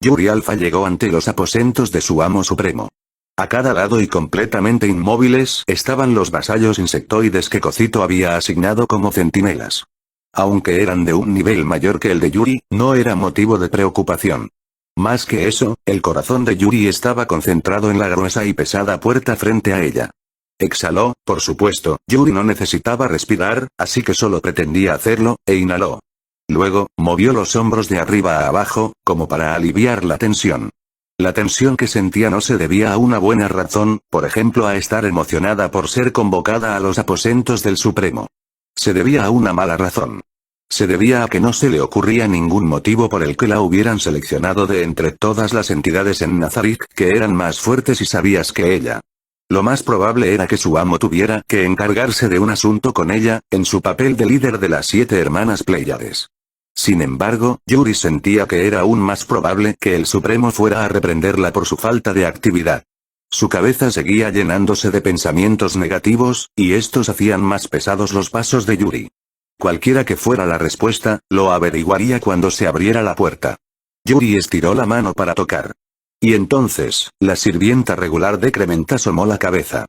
[SPEAKER 1] Yuri Alpha llegó ante los aposentos de su amo supremo. A cada lado y completamente inmóviles estaban los vasallos insectoides que Cocito había asignado como centinelas. Aunque eran de un nivel mayor que el de Yuri, no era motivo de preocupación. Más que eso, el corazón de Yuri estaba concentrado en la gruesa y pesada puerta frente a ella. Exhaló, por supuesto, Yuri no necesitaba respirar, así que solo pretendía hacerlo, e inhaló. Luego, movió los hombros de arriba a abajo, como para aliviar la tensión. La tensión que sentía no se debía a una buena razón, por ejemplo a estar emocionada por ser convocada a los aposentos del Supremo. Se debía a una mala razón. Se debía a que no se le ocurría ningún motivo por el que la hubieran seleccionado de entre todas las entidades en Nazarick que eran más fuertes y sabias que ella. Lo más probable era que su amo tuviera que encargarse de un asunto con ella, en su papel de líder de las 7 hermanas Pléyades. Sin embargo, Yuri sentía que era aún más probable que el Supremo fuera a reprenderla por su falta de actividad. Su cabeza seguía llenándose de pensamientos negativos, y estos hacían más pesados los pasos de Yuri. Cualquiera que fuera la respuesta, lo averiguaría cuando se abriera la puerta. Yuri estiró la mano para tocar. Y entonces, la sirvienta regular Decrement asomó la cabeza.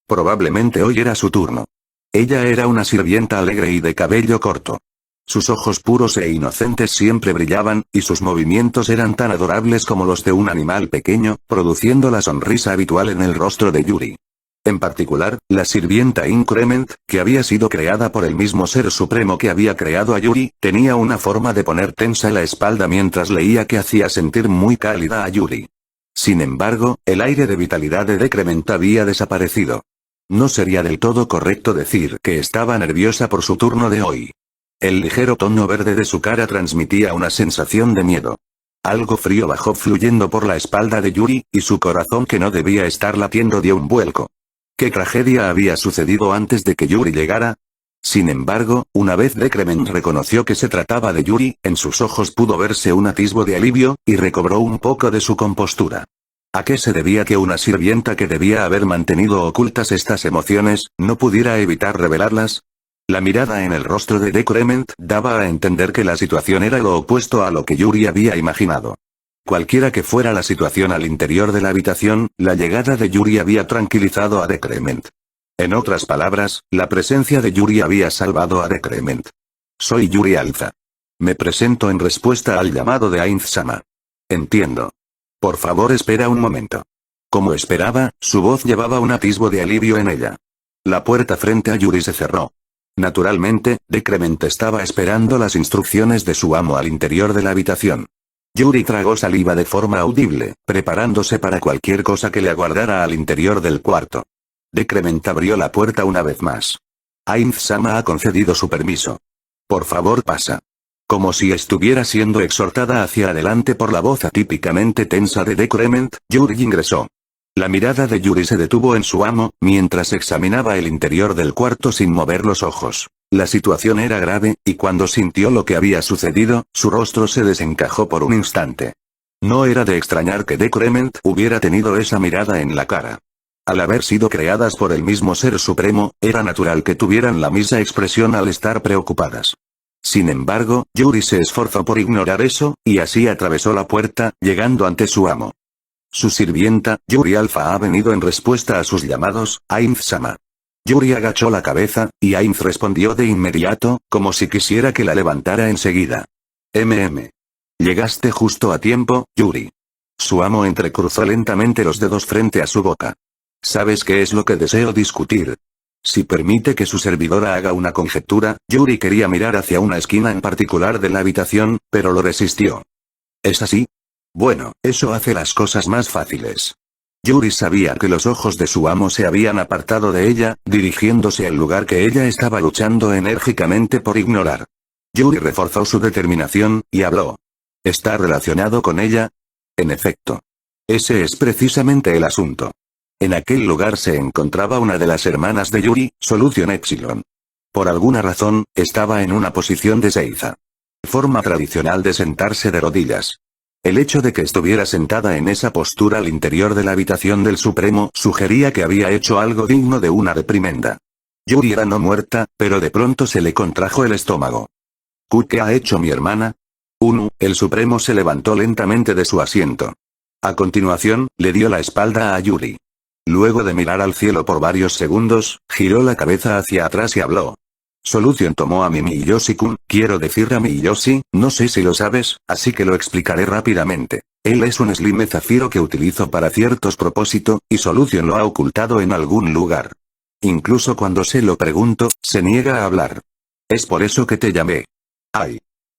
[SPEAKER 1] Probablemente hoy era su turno. Ella era una sirvienta alegre y de cabello corto. Sus ojos puros e inocentes siempre brillaban, y sus movimientos eran tan adorables como los de un animal pequeño, produciendo la sonrisa habitual en el rostro de Yuri. En particular, la sirvienta Increment, que había sido creada por el mismo ser supremo que había creado a Yuri, tenía una forma de poner tensa la espalda mientras leía que hacía sentir muy cálida a Yuri. Sin embargo, el aire de vitalidad de Decrement había desaparecido. No sería del todo correcto decir que estaba nerviosa por su turno de hoy. El ligero tono verde de su cara transmitía una sensación de miedo. Algo frío bajó fluyendo por la espalda de Yuri, y su corazón que no debía estar latiendo dio un vuelco. ¿Qué tragedia había sucedido antes de que Yuri llegara? Sin embargo, una vez Decrement reconoció que se trataba de Yuri, en sus ojos pudo verse un atisbo de alivio, y recobró un poco de su compostura. ¿A qué se debía que una sirvienta que debía haber mantenido ocultas estas emociones, no pudiera evitar revelarlas? La mirada en el rostro de Decrement daba a entender que la situación era lo opuesto a lo que Yuri había imaginado. Cualquiera que fuera la situación al interior de la habitación, la llegada de Yuri había tranquilizado a Decrement. En otras palabras, la presencia de Yuri había salvado a Decrement. Soy Yuri Alpha. Me presento en respuesta al llamado de Ainz-sama. Entiendo. Por favor espera un momento. Como esperaba, su voz llevaba un atisbo de alivio en ella. La puerta frente a Yuri se cerró. Naturalmente, Decrement estaba esperando las instrucciones de su amo al interior de la habitación. Yuri tragó saliva de forma audible, preparándose para cualquier cosa que le aguardara al interior del cuarto. Decrement abrió la puerta una vez más. Ainz-sama ha concedido su permiso. Por favor pasa. Como si estuviera siendo exhortada hacia adelante por la voz atípicamente tensa de Decrement, Yuri ingresó. La mirada de Yuri se detuvo en su amo, mientras examinaba el interior del cuarto sin mover los ojos. La situación era grave, y cuando sintió lo que había sucedido, su rostro se desencajó por un instante. No era de extrañar que Decrement hubiera tenido esa mirada en la cara. Al haber sido creadas por el mismo Ser Supremo, era natural que tuvieran la misma expresión al estar preocupadas. Sin embargo, Yuri se esforzó por ignorar eso, y así atravesó la puerta, llegando ante su amo. Su sirvienta, Yuri Alpha, ha venido en respuesta a sus llamados, Ainz-sama. Yuri agachó la cabeza, y Ainz respondió de inmediato, como si quisiera que la levantara enseguida. Llegaste justo a tiempo, Yuri. Su amo entrecruzó lentamente los dedos frente a su boca. ¿Sabes qué es lo que deseo discutir? Si permite que su servidora haga una conjetura, Yuri quería mirar hacia una esquina en particular de la habitación, pero lo resistió. ¿Es así? Bueno, eso hace las cosas más fáciles. Yuri sabía que los ojos de su amo se habían apartado de ella, dirigiéndose al lugar que ella estaba luchando enérgicamente por ignorar. Yuri reforzó su determinación, y habló. ¿Está relacionado con ella? En efecto. Ese es precisamente el asunto. En aquel lugar se encontraba una de las hermanas de Yuri, Solution Epsilon. Por alguna razón, estaba en una posición de seiza. Forma tradicional de sentarse de rodillas. El hecho de que estuviera sentada en esa postura al interior de la habitación del Supremo sugería que había hecho algo digno de una reprimenda. Yuri era no muerta, pero de pronto se le contrajo el estómago. ¿Qué ha hecho mi hermana? El Supremo se levantó lentamente de su asiento. A continuación, le dio la espalda a Yuri. Luego de mirar al cielo por varios segundos, giró la cabeza hacia atrás y habló. Solution tomó a mi Miyoshi-kun, quiero decir a Miyoshi, no sé si lo sabes, así que lo explicaré rápidamente. Él es un slime zafiro que utilizo para ciertos propósitos, y Solution lo ha ocultado en algún lugar. Incluso cuando se lo pregunto, se niega a hablar. Es por eso que te llamé. ¡Ay!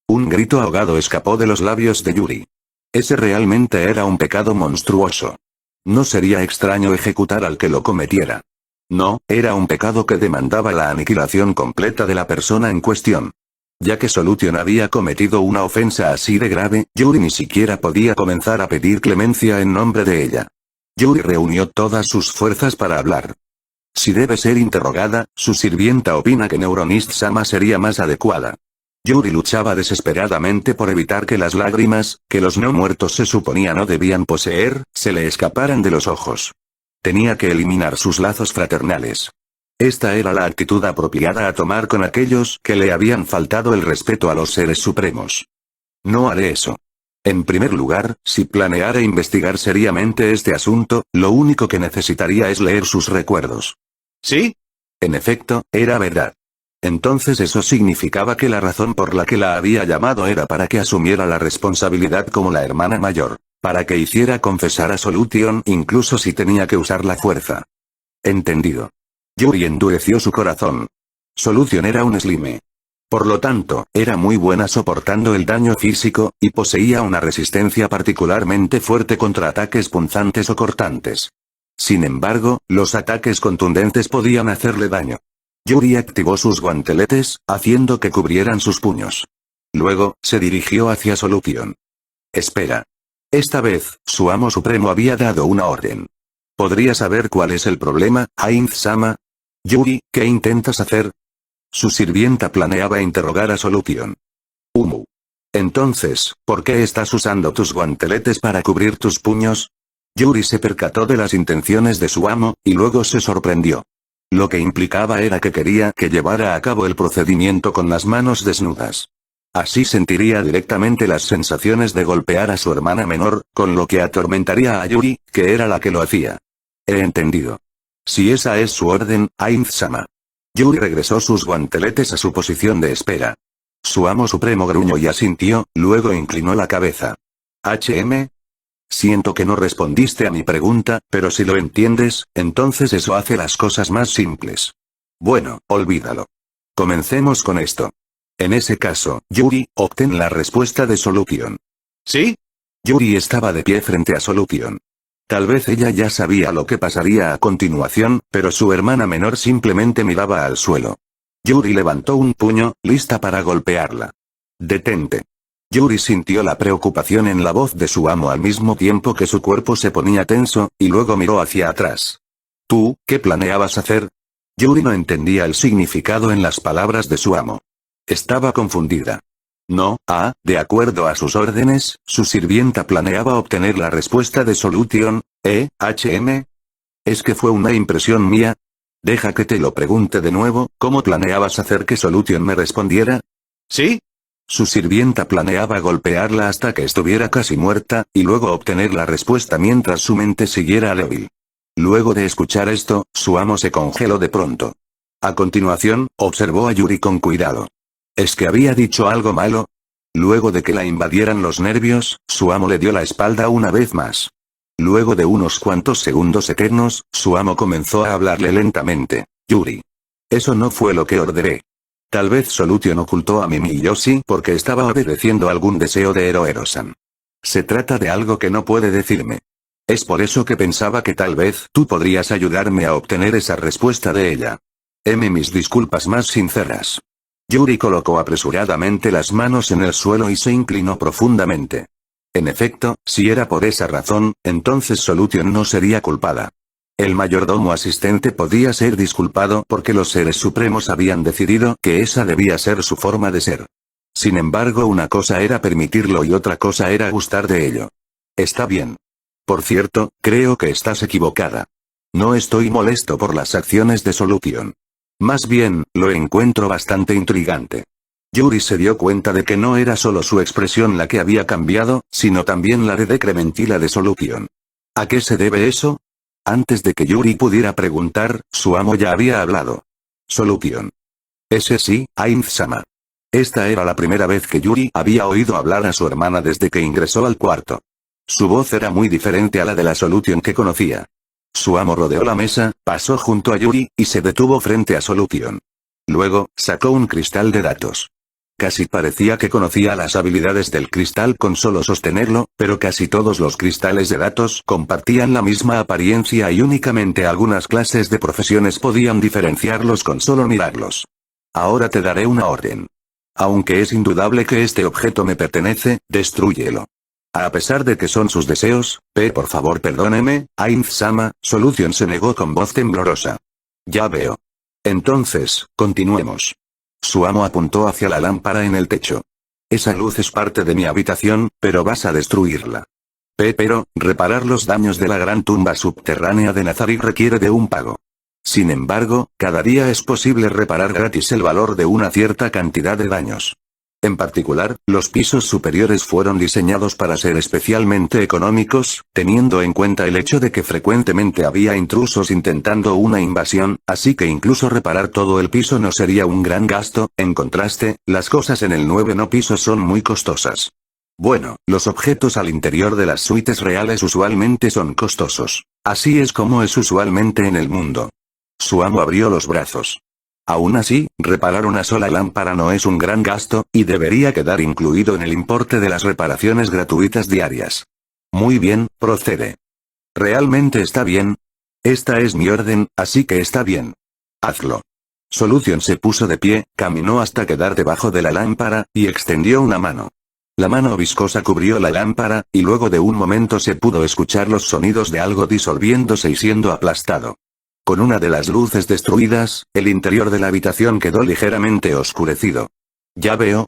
[SPEAKER 1] Un grito ahogado escapó de los labios de Yuri. Ese realmente era un pecado monstruoso. No sería extraño ejecutar al que lo cometiera. No, era un pecado que demandaba la aniquilación completa de la persona en cuestión. Ya que Solution había cometido una ofensa así de grave, Yuri ni siquiera podía comenzar a pedir clemencia en nombre de ella. Yuri reunió todas sus fuerzas para hablar. Si debe ser interrogada, su sirvienta opina que Neuronist-sama sería más adecuada. Yuri luchaba desesperadamente por evitar que las lágrimas, que los no muertos se suponía no debían poseer, se le escaparan de los ojos. Tenía que eliminar sus lazos fraternales. Esta era la actitud apropiada a tomar con aquellos que le habían faltado el respeto a los seres supremos. No haré eso. En primer lugar, si planeara investigar seriamente este asunto, lo único que necesitaría es leer sus recuerdos. ¿Sí? En efecto, era verdad. Entonces eso significaba que la razón por la que la había llamado era para que asumiera la responsabilidad como la hermana mayor, para que hiciera confesar a Solution incluso si tenía que usar la fuerza. Entendido. Yuri endureció su corazón. Solution era un slime. Por lo tanto, era muy buena soportando el daño físico, y poseía una resistencia particularmente fuerte contra ataques punzantes o cortantes. Sin embargo, los ataques contundentes podían hacerle daño. Yuri activó sus guanteletes, haciendo que cubrieran sus puños. Luego, se dirigió hacia Solution. Espera. Esta vez, su amo supremo había dado una orden. ¿Podría saber cuál es el problema, Ainz-sama? Yuri, ¿qué intentas hacer? Su sirvienta planeaba interrogar a Solution. Entonces, ¿por qué estás usando tus guanteletes para cubrir tus puños? Yuri se percató de las intenciones de su amo, y luego se sorprendió. Lo que implicaba era que quería que llevara a cabo el procedimiento con las manos desnudas. Así sentiría directamente las sensaciones de golpear a su hermana menor, con lo que atormentaría a Yuri, que era la que lo hacía. He entendido. Si esa es su orden, Ainz-sama. Yuri regresó sus guanteletes a su posición de espera. Su amo supremo gruñó y asintió, luego inclinó la cabeza. ¿HM? Siento que no respondiste a mi pregunta, pero si lo entiendes, entonces eso hace las cosas más simples. Bueno, olvídalo. Comencemos con esto. En ese caso, Yuri, obtén la respuesta de Solution. ¿Sí? Yuri estaba de pie frente a Solution. Tal vez ella ya sabía lo que pasaría a continuación, pero su hermana menor simplemente miraba al suelo. Yuri levantó un puño, lista para golpearla. «Detente». Yuri sintió la preocupación en la voz de su amo al mismo tiempo que su cuerpo se ponía tenso, y luego miró hacia atrás. «¿Tú, qué planeabas hacer?» Yuri no entendía el significado en las palabras de su amo. Estaba confundida. No, de acuerdo a sus órdenes, su sirvienta planeaba obtener la respuesta de Solution, ¿HM? ¿Es que fue una impresión mía? Deja que te lo pregunte de nuevo, ¿cómo planeabas hacer que Solution me respondiera? ¿Sí? Su sirvienta planeaba golpearla hasta que estuviera casi muerta, y luego obtener la respuesta mientras su mente siguiera débil. Luego de escuchar esto, su amo se congeló de pronto. A continuación, observó a Yuri con cuidado. ¿Es que había dicho algo malo? Luego de que la invadieran los nervios, su amo le dio la espalda una vez más. Luego de unos cuantos segundos eternos, su amo comenzó a hablarle lentamente. Yuri. Eso no fue lo que ordené. Tal vez Solution ocultó a Mimi y Yoshi porque estaba obedeciendo algún deseo de Heroero-san. Se trata de algo que no puede decirme. Es por eso que pensaba que tal vez tú podrías ayudarme a obtener esa respuesta de ella. Mis disculpas más sinceras. Yuri colocó apresuradamente las manos en el suelo y se inclinó profundamente. En efecto, si era por esa razón, entonces Solution no sería culpada. El mayordomo asistente podía ser disculpado porque los seres supremos habían decidido que esa debía ser su forma de ser. Sin embargo, una cosa era permitirlo y otra cosa era gustar de ello. Está bien. Por cierto, creo que estás equivocada. No estoy molesto por las acciones de Solution. Más bien, lo encuentro bastante intrigante. Yuri se dio cuenta de que no era solo su expresión la que había cambiado, sino también la de decrementila de Solution. ¿A qué se debe eso? Antes de que Yuri pudiera preguntar, su amo ya había hablado. Solution. Ese sí, Ainz-sama. Esta era la primera vez que Yuri había oído hablar a su hermana desde que ingresó al cuarto. Su voz era muy diferente a la de la Solution que conocía. Su amo rodeó la mesa, pasó junto a Yuri, y se detuvo frente a Solution. Luego, sacó un cristal de datos. Casi parecía que conocía las habilidades del cristal con solo sostenerlo, pero casi todos los cristales de datos compartían la misma apariencia y únicamente algunas clases de profesiones podían diferenciarlos con solo mirarlos. Ahora te daré una orden. Aunque es indudable que este objeto me pertenece, destrúyelo. A pesar de que son sus deseos, por favor perdóneme, Ainz-sama, Solution se negó con voz temblorosa. Ya veo. Entonces, continuemos. Su amo apuntó hacia la lámpara en el techo. Esa luz es parte de mi habitación, pero vas a destruirla. Pero, reparar los daños de la gran tumba subterránea de Nazarick requiere de un pago. Sin embargo, cada día es posible reparar gratis el valor de una cierta cantidad de daños. En particular, los pisos superiores fueron diseñados para ser especialmente económicos, teniendo en cuenta el hecho de que frecuentemente había intrusos intentando una invasión, así que incluso reparar todo el piso no sería un gran gasto. En contraste, las cosas en el 9º piso son muy costosas. Bueno, los objetos al interior de las suites reales usualmente son costosos. Así es como es usualmente en el mundo. Su amo abrió los brazos. Aún así, reparar una sola lámpara no es un gran gasto, y debería quedar incluido en el importe de las reparaciones gratuitas diarias. Muy bien, procede. ¿Realmente está bien? Esta es mi orden, así que está bien. Hazlo. Solution se puso de pie, caminó hasta quedar debajo de la lámpara, y extendió una mano. La mano viscosa cubrió la lámpara, y luego de un momento se pudo escuchar los sonidos de algo disolviéndose y siendo aplastado. Con una de las luces destruidas, el interior de la habitación quedó ligeramente oscurecido. Ya veo.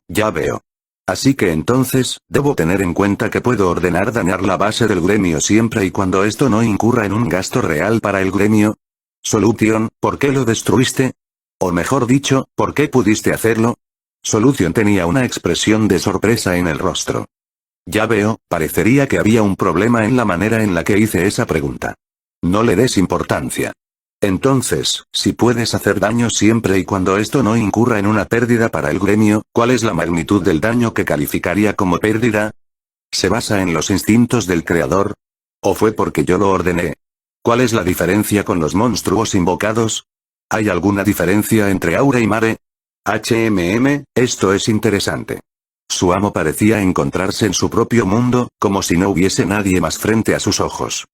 [SPEAKER 1] Así que entonces, debo tener en cuenta que puedo ordenar dañar la base del gremio siempre y cuando esto no incurra en un gasto real para el gremio. Solution, ¿por qué lo destruiste? O mejor dicho, ¿por qué pudiste hacerlo? Solution tenía una expresión de sorpresa en el rostro. Ya veo, parecería que había un problema en la manera en la que hice esa pregunta. No le des importancia. Entonces, si puedes hacer daño siempre y cuando esto no incurra en una pérdida para el gremio, ¿cuál es la magnitud del daño que calificaría como pérdida? ¿Se basa en los instintos del creador? ¿O fue porque yo lo ordené? ¿Cuál es la diferencia con los monstruos invocados? ¿Hay alguna diferencia entre Aura y Mare? Esto es interesante. Su amo parecía encontrarse en su propio mundo, como si no hubiese nadie más frente a sus ojos.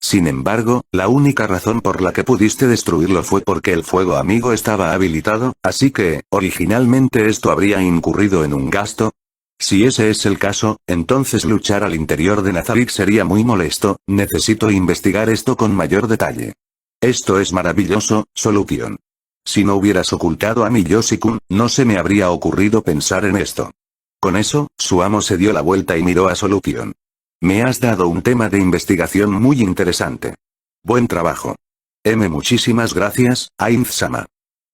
[SPEAKER 1] Sin embargo, la única razón por la que pudiste destruirlo fue porque el fuego amigo estaba habilitado, así que, originalmente esto habría incurrido en un gasto. Si ese es el caso, entonces luchar al interior de Nazarick sería muy molesto, necesito investigar esto con mayor detalle. Esto es maravilloso, Solution. Si no hubieras ocultado a Miyoshi-kun, no se me habría ocurrido pensar en esto. Con eso, su amo se dio la vuelta y miró a Solution. Me has dado un tema de investigación muy interesante. Buen trabajo. Muchísimas gracias, Ainz-sama.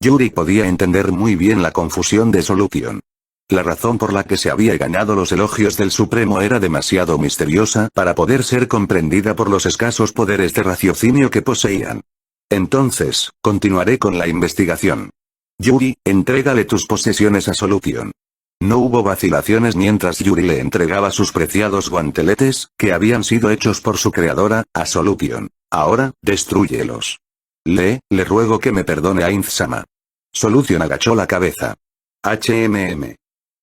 [SPEAKER 1] Yuri podía entender muy bien la confusión de Solution. La razón por la que se había ganado los elogios del Supremo era demasiado misteriosa para poder ser comprendida por los escasos poderes de raciocinio que poseían. Entonces, continuaré con la investigación. Yuri, entrégale tus posesiones a Solution. No hubo vacilaciones mientras Yuri le entregaba sus preciados guanteletes, que habían sido hechos por su creadora, a Solution. Ahora, destrúyelos. Le ruego que me perdone Ainz-sama. Solution agachó la cabeza.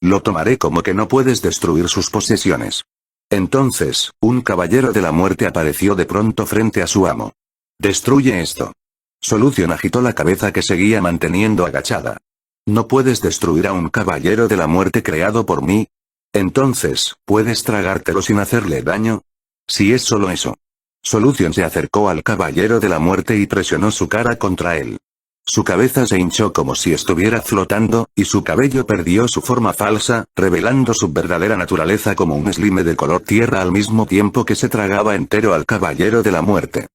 [SPEAKER 1] Lo tomaré como que no puedes destruir sus posesiones. Entonces, un caballero de la muerte apareció de pronto frente a su amo. Destruye esto. Solution agitó la cabeza que seguía manteniendo agachada. ¿No puedes destruir a un caballero de la muerte creado por mí? Entonces, ¿puedes tragártelo sin hacerle daño? Si es solo eso. Solution se acercó al caballero de la muerte y presionó su cara contra él. Su cabeza se hinchó como si estuviera flotando, y su cabello perdió su forma falsa, revelando su verdadera naturaleza como un slime de color tierra al mismo tiempo que se tragaba entero al caballero de la muerte.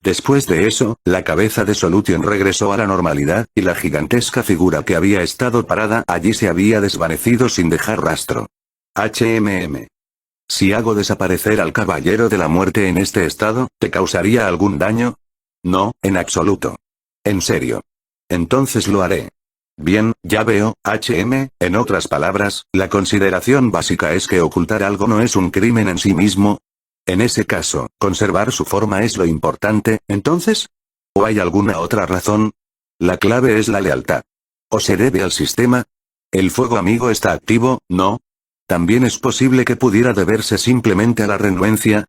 [SPEAKER 1] Después de eso, la cabeza de Solution regresó a la normalidad, y la gigantesca figura que había estado parada allí se había desvanecido sin dejar rastro. Si hago desaparecer al caballero de la muerte en este estado, ¿te causaría algún daño? No, en absoluto. En serio. Entonces lo haré. Bien, ya veo, en otras palabras, la consideración básica es que ocultar algo no es un crimen en sí mismo. En ese caso, conservar su forma es lo importante, ¿entonces? ¿O hay alguna otra razón? La clave es la lealtad. ¿O se debe al sistema? El fuego amigo está activo, ¿no? También es posible que pudiera deberse simplemente a la renuencia,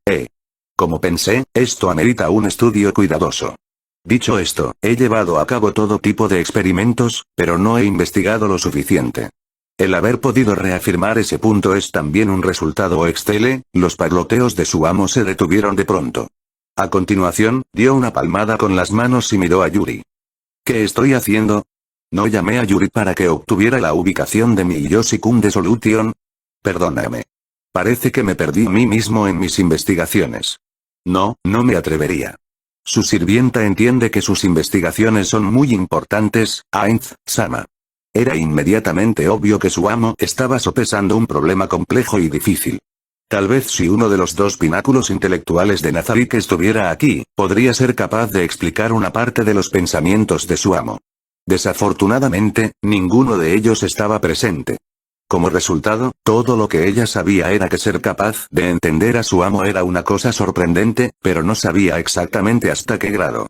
[SPEAKER 1] Como pensé, esto amerita un estudio cuidadoso. Dicho esto, he llevado a cabo todo tipo de experimentos, pero no he investigado lo suficiente. El haber podido reafirmar ese punto es también un resultado excelente. Los parloteos de su amo se detuvieron de pronto. A continuación, dio una palmada con las manos y miró a Yuri. ¿Qué estoy haciendo? ¿No llamé a Yuri para que obtuviera la ubicación de Miyoshi-kun de Solution? Perdóname. Parece que me perdí a mí mismo en mis investigaciones. No me atrevería. Su sirvienta entiende que sus investigaciones son muy importantes, Ainz-sama. Era inmediatamente obvio que su amo estaba sopesando un problema complejo y difícil. Tal vez si uno de los dos pináculos intelectuales de Nazarick estuviera aquí, podría ser capaz de explicar una parte de los pensamientos de su amo. Desafortunadamente, ninguno de ellos estaba presente. Como resultado, todo lo que ella sabía era que ser capaz de entender a su amo era una cosa sorprendente, pero no sabía exactamente hasta qué grado.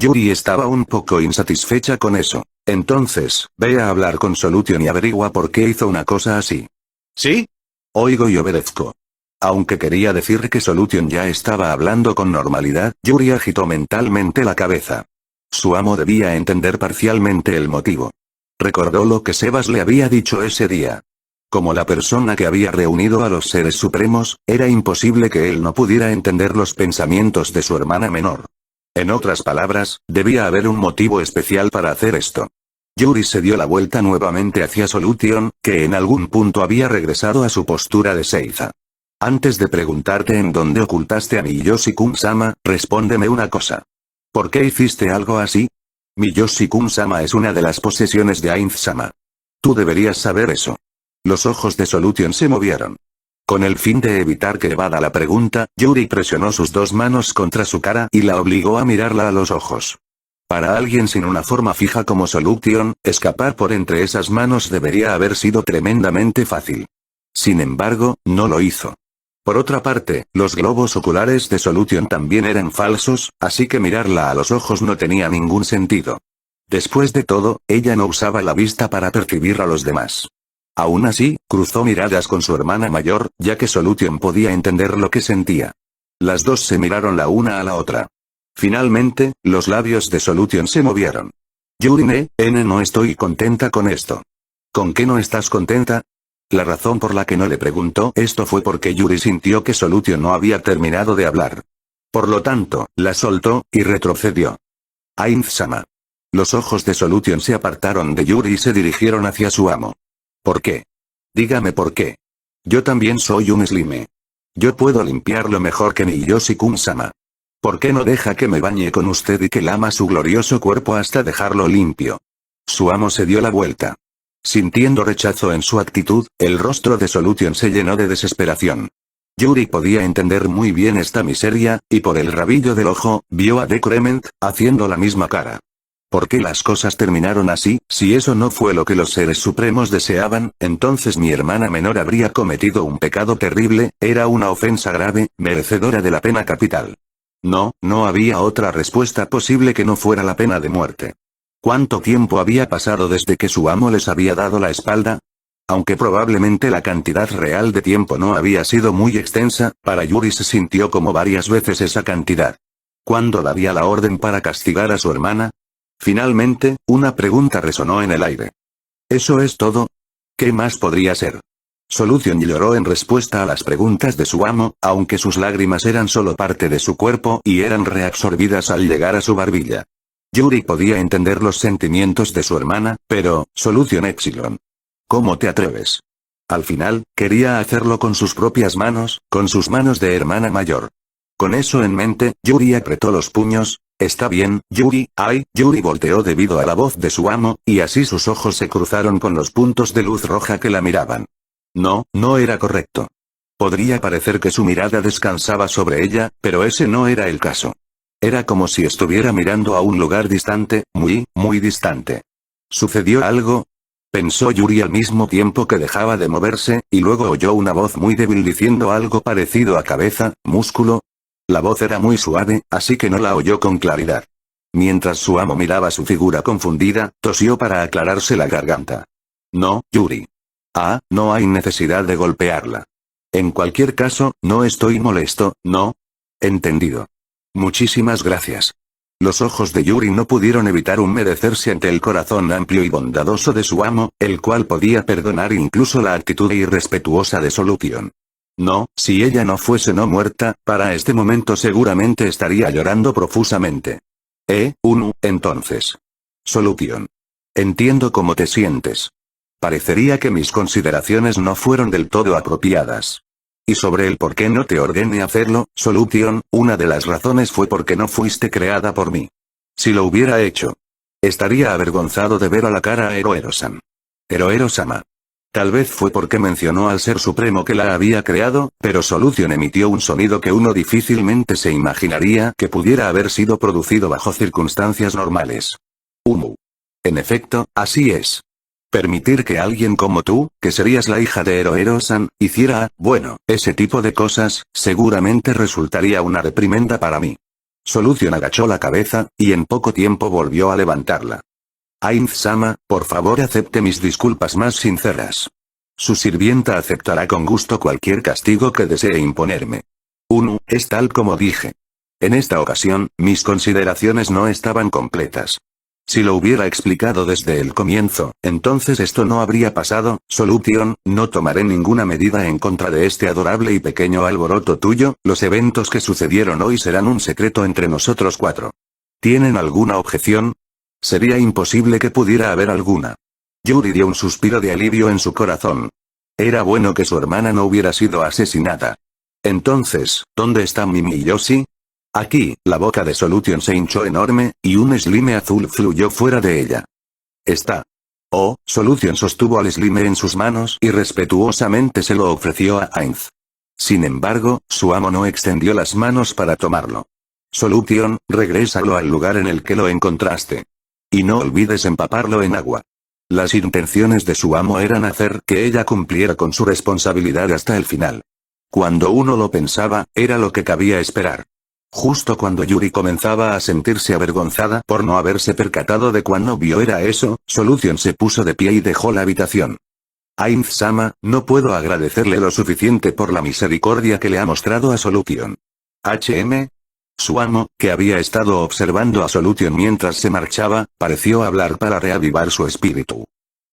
[SPEAKER 1] Yuri estaba un poco insatisfecha con eso. Entonces, ve a hablar con Solution y averigua por qué hizo una cosa así. ¿Sí? Oigo y obedezco. Aunque quería decir que Solution ya estaba hablando con normalidad, Yuri agitó mentalmente la cabeza. Su amo debía entender parcialmente el motivo. Recordó lo que Sebas le había dicho ese día. Como la persona que había reunido a los seres supremos, era imposible que él no pudiera entender los pensamientos de su hermana menor. En otras palabras, debía haber un motivo especial para hacer esto. Yuri se dio la vuelta nuevamente hacia Solution, que en algún punto había regresado a su postura de Seiza. Antes de preguntarte en dónde ocultaste a Miyoshi-kun-sama, respóndeme una cosa. ¿Por qué hiciste algo así? Miyoshi-kun-sama es una de las posesiones de Ainz-sama. Tú deberías saber eso. Los ojos de Solution se movieron. Con el fin de evitar que evada la pregunta, Yuri presionó sus dos manos contra su cara y la obligó a mirarla a los ojos. Para alguien sin una forma fija como Solution, escapar por entre esas manos debería haber sido tremendamente fácil. Sin embargo, no lo hizo. Por otra parte, los globos oculares de Solution también eran falsos, así que mirarla a los ojos no tenía ningún sentido. Después de todo, ella no usaba la vista para percibir a los demás. Aún así, cruzó miradas con su hermana mayor, ya que Solution podía entender lo que sentía. Las dos se miraron la una a la otra. Finalmente, los labios de Solution se movieron. Yuri no estoy contenta con esto. ¿Con qué no estás contenta? La razón por la que no le preguntó esto fue porque Yuri sintió que Solution no había terminado de hablar. Por lo tanto, la soltó, y retrocedió. Ainz-sama. Los ojos de Solution se apartaron de Yuri y se dirigieron hacia su amo. ¿Por qué? Dígame por qué. Yo también soy un slime. Yo puedo limpiarlo mejor que Miyoshi-kun-sama. ¿Por qué no deja que me bañe con usted y que lama su glorioso cuerpo hasta dejarlo limpio? Su amo se dio la vuelta. Sintiendo rechazo en su actitud, el rostro de Solution se llenó de desesperación. Yuri podía entender muy bien esta miseria, y por el rabillo del ojo, vio a Decrement, haciendo la misma cara. ¿Por qué las cosas terminaron así? Si eso no fue lo que los seres supremos deseaban, entonces mi hermana menor habría cometido un pecado terrible, era una ofensa grave, merecedora de la pena capital. No, no había otra respuesta posible que no fuera la pena de muerte. ¿Cuánto tiempo había pasado desde que su amo les había dado la espalda? Aunque probablemente la cantidad real de tiempo no había sido muy extensa, para Yuri se sintió como varias veces esa cantidad. ¿Cuándo daría la orden para castigar a su hermana? Finalmente, una pregunta resonó en el aire. ¿Eso es todo? ¿Qué más podría ser? Solution lloró en respuesta a las preguntas de su amo, aunque sus lágrimas eran solo parte de su cuerpo y eran reabsorbidas al llegar a su barbilla. Yuri podía entender los sentimientos de su hermana, pero, Solution Epsilon. ¿Cómo te atreves? Al final, quería hacerlo con sus propias manos, con sus manos de hermana mayor. Con eso en mente, Yuri apretó los puños. Está bien, Yuri. Yuri volteó debido a la voz de su amo, y así sus ojos se cruzaron con los puntos de luz roja que la miraban. No, no era correcto. Podría parecer que su mirada descansaba sobre ella, pero ese no era el caso. Era como si estuviera mirando a un lugar distante, muy, muy distante. ¿Sucedió algo? Pensó Yuri al mismo tiempo que dejaba de moverse, y luego oyó una voz muy débil diciendo algo parecido a cabeza, músculo. La voz era muy suave, así que no la oyó con claridad. Mientras su amo miraba su figura confundida, tosió para aclararse la garganta. No, Yuri. No hay necesidad de golpearla. En cualquier caso, no estoy molesto, ¿no? Entendido. Muchísimas gracias. Los ojos de Yuri no pudieron evitar humedecerse ante el corazón amplio y bondadoso de su amo, el cual podía perdonar incluso la actitud irrespetuosa de Solution. No, si ella no fuese no muerta, para este momento seguramente estaría llorando profusamente. Entonces. Solution. Entiendo cómo te sientes. Parecería que mis consideraciones no fueron del todo apropiadas. Y sobre el por qué no te ordené hacerlo, Solution, una de las razones fue porque no fuiste creada por mí. Si lo hubiera hecho, estaría avergonzado de ver a la cara a Eroero-san. Eroero-sama. Tal vez fue porque mencionó al ser supremo que la había creado, pero Solution emitió un sonido que uno difícilmente se imaginaría que pudiera haber sido producido bajo circunstancias normales. En efecto, así es. Permitir que alguien como tú, que serías la hija de Eroero-san, hiciera, ese tipo de cosas, seguramente resultaría una reprimenda para mí. Solution agachó la cabeza, y en poco tiempo volvió a levantarla. Ainz-sama, por favor acepte mis disculpas más sinceras. Su sirvienta aceptará con gusto cualquier castigo que desee imponerme. Es tal como dije. En esta ocasión, mis consideraciones no estaban completas. Si lo hubiera explicado desde el comienzo, entonces esto no habría pasado. Solution, no tomaré ninguna medida en contra de este adorable y pequeño alboroto tuyo, los eventos que sucedieron hoy serán un secreto entre nosotros cuatro. ¿Tienen alguna objeción? Sería imposible que pudiera haber alguna. Yuri dio un suspiro de alivio en su corazón. Era bueno que su hermana no hubiera sido asesinada. Entonces, ¿dónde está mi Miyoshi? Aquí, la boca de Solution se hinchó enorme, y un slime azul fluyó fuera de ella. Está. Solution sostuvo al slime en sus manos y respetuosamente se lo ofreció a Ainz. Sin embargo, su amo no extendió las manos para tomarlo. Solution, regrésalo al lugar en el que lo encontraste. Y no olvides empaparlo en agua. Las intenciones de su amo eran hacer que ella cumpliera con su responsabilidad hasta el final. Cuando uno lo pensaba, era lo que cabía esperar. Justo cuando Yuri comenzaba a sentirse avergonzada por no haberse percatado de cuán obvio era eso, Solution se puso de pie y dejó la habitación. Ainz-sama, no puedo agradecerle lo suficiente por la misericordia que le ha mostrado a Solution. Su amo, que había estado observando a Solution mientras se marchaba, pareció hablar para reavivar su espíritu.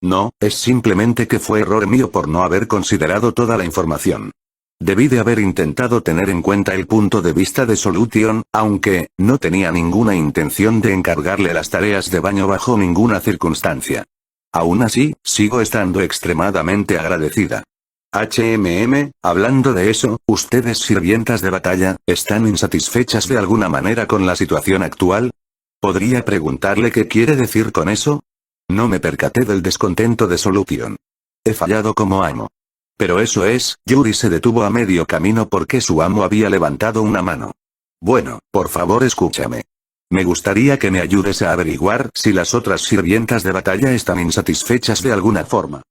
[SPEAKER 1] No, es simplemente que fue error mío por no haber considerado toda la información. Debí de haber intentado tener en cuenta el punto de vista de Solution, aunque, no tenía ninguna intención de encargarle las tareas de baño bajo ninguna circunstancia. Aún así, sigo estando extremadamente agradecida. Hablando de eso, ¿ustedes sirvientas de batalla, están insatisfechas de alguna manera con la situación actual? ¿Podría preguntarle qué quiere decir con eso? No me percaté del descontento de Solution. He fallado como amo. Pero eso es, Yuri se detuvo a medio camino porque su amo había levantado una mano. Bueno, por favor escúchame. Me gustaría que me ayudes a averiguar si las otras sirvientas de batalla están insatisfechas de alguna forma.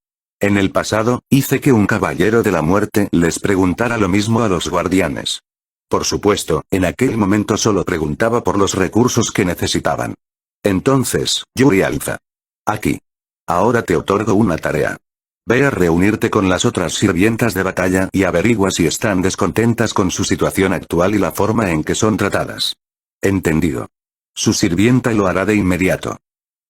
[SPEAKER 1] En el pasado, hice que un caballero de la muerte les preguntara lo mismo a los guardianes. Por supuesto, en aquel momento solo preguntaba por los recursos que necesitaban. Entonces, Yuri alza. Aquí. Ahora te otorgo una tarea. Ve a reunirte con las otras sirvientas de batalla y averigua si están descontentas con su situación actual y la forma en que son tratadas. Entendido. Su sirvienta lo hará de inmediato.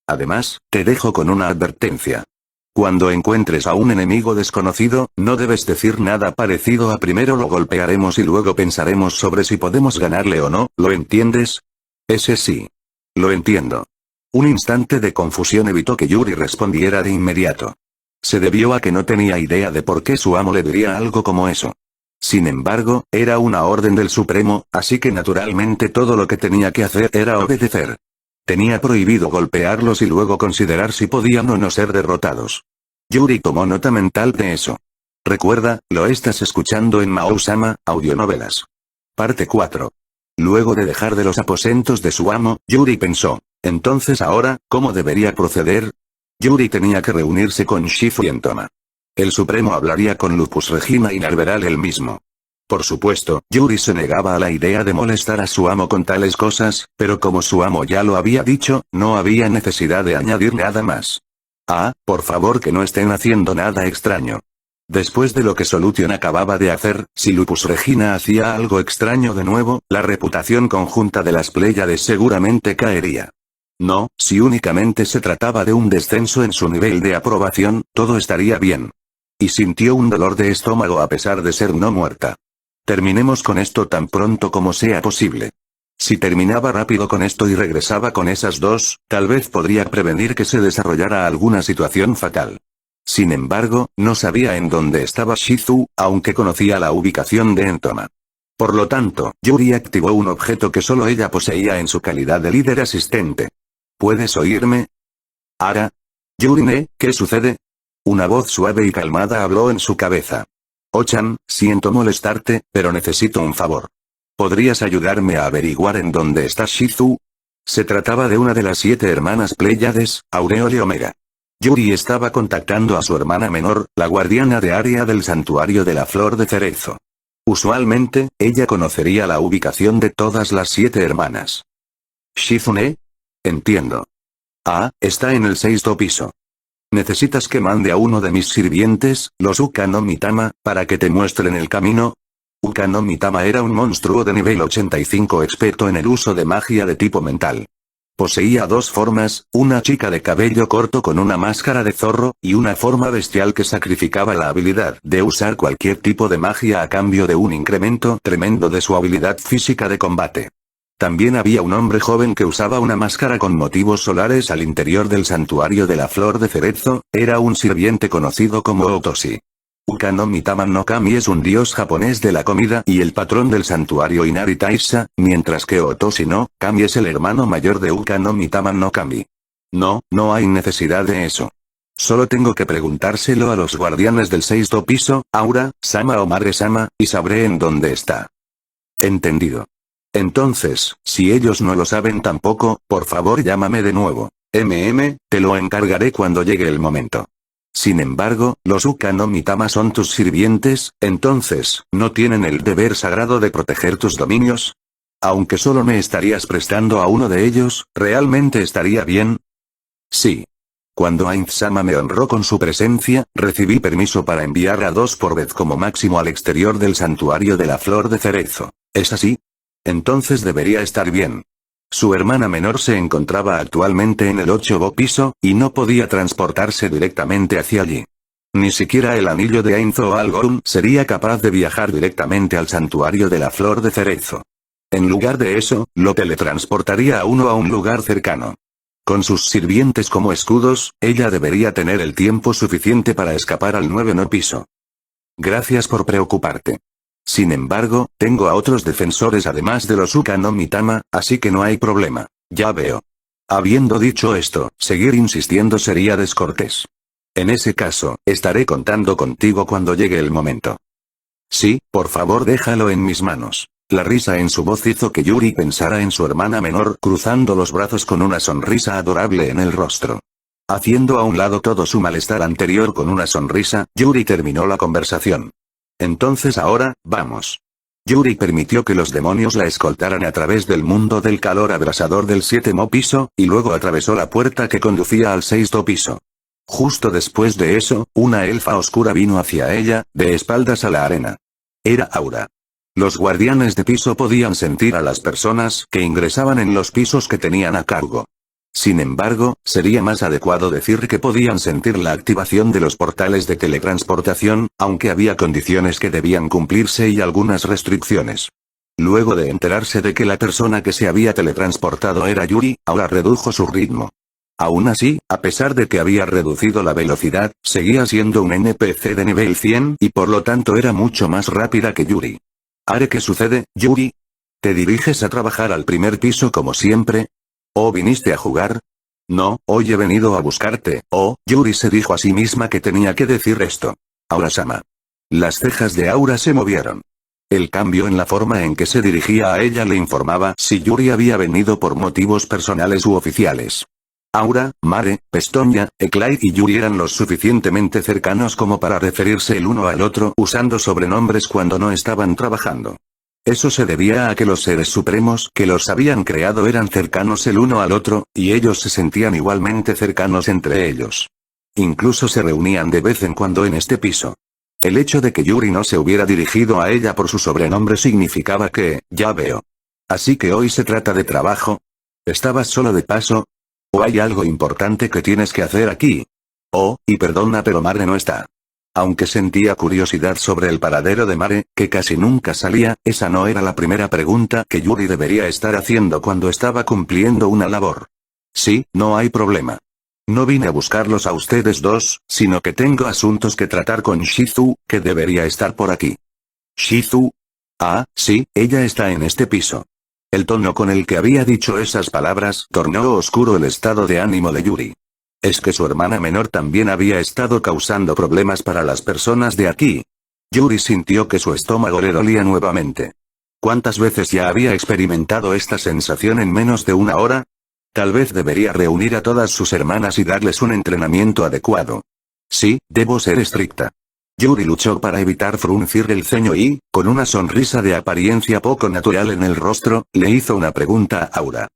[SPEAKER 1] Además, te dejo con una advertencia. Cuando encuentres a un enemigo desconocido, no debes decir nada parecido a primero lo golpearemos y luego pensaremos sobre si podemos ganarle o no, ¿lo entiendes? Ese sí. Lo entiendo. Un instante de confusión evitó que Yuri respondiera de inmediato. Se debió a que no tenía idea de por qué su amo le diría algo como eso. Sin embargo, era una orden del Supremo, así que naturalmente todo lo que tenía que hacer era obedecer. Tenía prohibido golpearlos y luego considerar si podían o no ser derrotados. Yuri tomó nota mental de eso. Recuerda, lo estás escuchando en Mao-sama, audionovelas. Parte 4. Luego de dejar de los aposentos de su amo, Yuri pensó, entonces ahora, ¿cómo debería proceder? Yuri tenía que reunirse con Shifu y Entoma. El Supremo hablaría con Lupus Regina y Narveral él mismo. Por supuesto, Yuri se negaba a la idea de molestar a su amo con tales cosas, pero como su amo ya lo había dicho, no había necesidad de añadir nada más. Por favor que no estén haciendo nada extraño. Después de lo que Solution acababa de hacer, si Lupus Regina hacía algo extraño de nuevo, la reputación conjunta de las Pléyades seguramente caería. No, si únicamente se trataba de un descenso en su nivel de aprobación, todo estaría bien. Y sintió un dolor de estómago a pesar de ser no muerta. Terminemos con esto tan pronto como sea posible. Si terminaba rápido con esto y regresaba con esas dos, tal vez podría prevenir que se desarrollara alguna situación fatal. Sin embargo, no sabía en dónde estaba Shizu, aunque conocía la ubicación de Entoma. Por lo tanto, Yuri activó un objeto que solo ella poseía en su calidad de líder asistente. ¿Puedes oírme? Ara. Yuri, ¿qué sucede? Una voz suave y calmada habló en su cabeza. Ochan, siento molestarte, pero necesito un favor. ¿Podrías ayudarme a averiguar en dónde está Shizu? Se trataba de una de las 7 hermanas Pléyades, Aureole Omega. Yuri estaba contactando a su hermana menor, la guardiana de área del santuario de la flor de cerezo. Usualmente, ella conocería la ubicación de todas las 7 hermanas. ¿Shizune? Entiendo. Está en el 6º piso. ¿Necesitas que mande a uno de mis sirvientes, los Uka no Mitama, para que te muestren el camino? Uka no Mitama era un monstruo de nivel 85 experto en el uso de magia de tipo mental. Poseía 2 formas, una chica de cabello corto con una máscara de zorro, y una forma bestial que sacrificaba la habilidad de usar cualquier tipo de magia a cambio de un incremento tremendo de su habilidad física de combate. También había un hombre joven que usaba una máscara con motivos solares al interior del santuario de la flor de cerezo, era un sirviente conocido como Otoshi. Uka no Mitama no Kami es un dios japonés de la comida y el patrón del santuario Inari Taisha, mientras que Otoshi no Kami es el hermano mayor de Uka no Mitama no Kami. No hay necesidad de eso. Solo tengo que preguntárselo a los guardianes del 6º piso, Aura, Sama o Madre-sama, y sabré en dónde está. Entendido. Entonces, si ellos no lo saben tampoco, por favor llámame de nuevo. Te lo encargaré cuando llegue el momento. Sin embargo, los Uka no Mitama son tus sirvientes, entonces, ¿no tienen el deber sagrado de proteger tus dominios? Aunque solo me estarías prestando a uno de ellos, ¿realmente estaría bien? Sí. Cuando Ainz-sama me honró con su presencia, recibí permiso para enviar a 2 por vez como máximo al exterior del santuario de la flor de cerezo. ¿Es así? Entonces debería estar bien. Su hermana menor se encontraba actualmente en el 8º piso, y no podía transportarse directamente hacia allí. Ni siquiera el anillo de Ainzo Algorun sería capaz de viajar directamente al santuario de la flor de cerezo. En lugar de eso, lo teletransportaría a un lugar cercano. Con sus sirvientes como escudos, ella debería tener el tiempo suficiente para escapar al 9º piso. Gracias por preocuparte. Sin embargo, tengo a otros defensores además de los Uka no Mitama, así que no hay problema. Ya veo. Habiendo dicho esto, seguir insistiendo sería descortés. En ese caso, estaré contando contigo cuando llegue el momento. Sí, por favor déjalo en mis manos. La risa en su voz hizo que Yuri pensara en su hermana menor cruzando los brazos con una sonrisa adorable en el rostro. Haciendo a un lado todo su malestar anterior con una sonrisa, Yuri terminó la conversación. Entonces ahora, vamos. Yuri permitió que los demonios la escoltaran a través del mundo del calor abrasador del 7º piso, y luego atravesó la puerta que conducía al 6º piso. Justo después de eso, una elfa oscura vino hacia ella, de espaldas a la arena. Era Aura. Los guardianes de piso podían sentir a las personas que ingresaban en los pisos que tenían a cargo. Sin embargo, sería más adecuado decir que podían sentir la activación de los portales de teletransportación, aunque había condiciones que debían cumplirse y algunas restricciones. Luego de enterarse de que la persona que se había teletransportado era Yuri, Aura redujo su ritmo. Aún así, a pesar de que había reducido la velocidad, seguía siendo un NPC de nivel 100 y por lo tanto era mucho más rápida que Yuri. ¿Are qué sucede, Yuri? ¿Te diriges a trabajar al 1er piso como siempre? ¿O viniste a jugar? No, hoy he venido a buscarte. Oh, Yuri se dijo a sí misma que tenía que decir esto. Aura-sama. Las cejas de Aura se movieron. El cambio en la forma en que se dirigía a ella le informaba si Yuri había venido por motivos personales u oficiales. Aura, Mare, Pestoña, Clyde y Yuri eran lo suficientemente cercanos como para referirse el uno al otro usando sobrenombres cuando no estaban trabajando. Eso se debía a que los seres supremos que los habían creado eran cercanos el uno al otro, y ellos se sentían igualmente cercanos entre ellos. Incluso se reunían de vez en cuando en este piso. El hecho de que Yuri no se hubiera dirigido a ella por su sobrenombre significaba que, ya veo. Así que hoy se trata de trabajo. ¿Estabas solo de paso? ¿O hay algo importante que tienes que hacer aquí? Oh, y perdona pero Mare no está. Aunque sentía curiosidad sobre el paradero de Mare, que casi nunca salía, esa no era la primera pregunta que Yuri debería estar haciendo cuando estaba cumpliendo una labor. Sí, no hay problema. No vine a buscarlos a ustedes dos, sino que tengo asuntos que tratar con Shizu, que debería estar por aquí. ¿Shizu? Ah, sí, ella está en este piso. El tono con el que había dicho esas palabras tornó oscuro el estado de ánimo de Yuri. ¿Es que su hermana menor también había estado causando problemas para las personas de aquí? Yuri sintió que su estómago le dolía nuevamente. ¿Cuántas veces ya había experimentado esta sensación en menos de una hora? Tal vez debería reunir a todas sus hermanas y darles un entrenamiento adecuado. Sí, debo ser estricta. Yuri luchó para evitar fruncir el ceño y, con una sonrisa de apariencia poco natural en el rostro, le hizo una pregunta a Aura.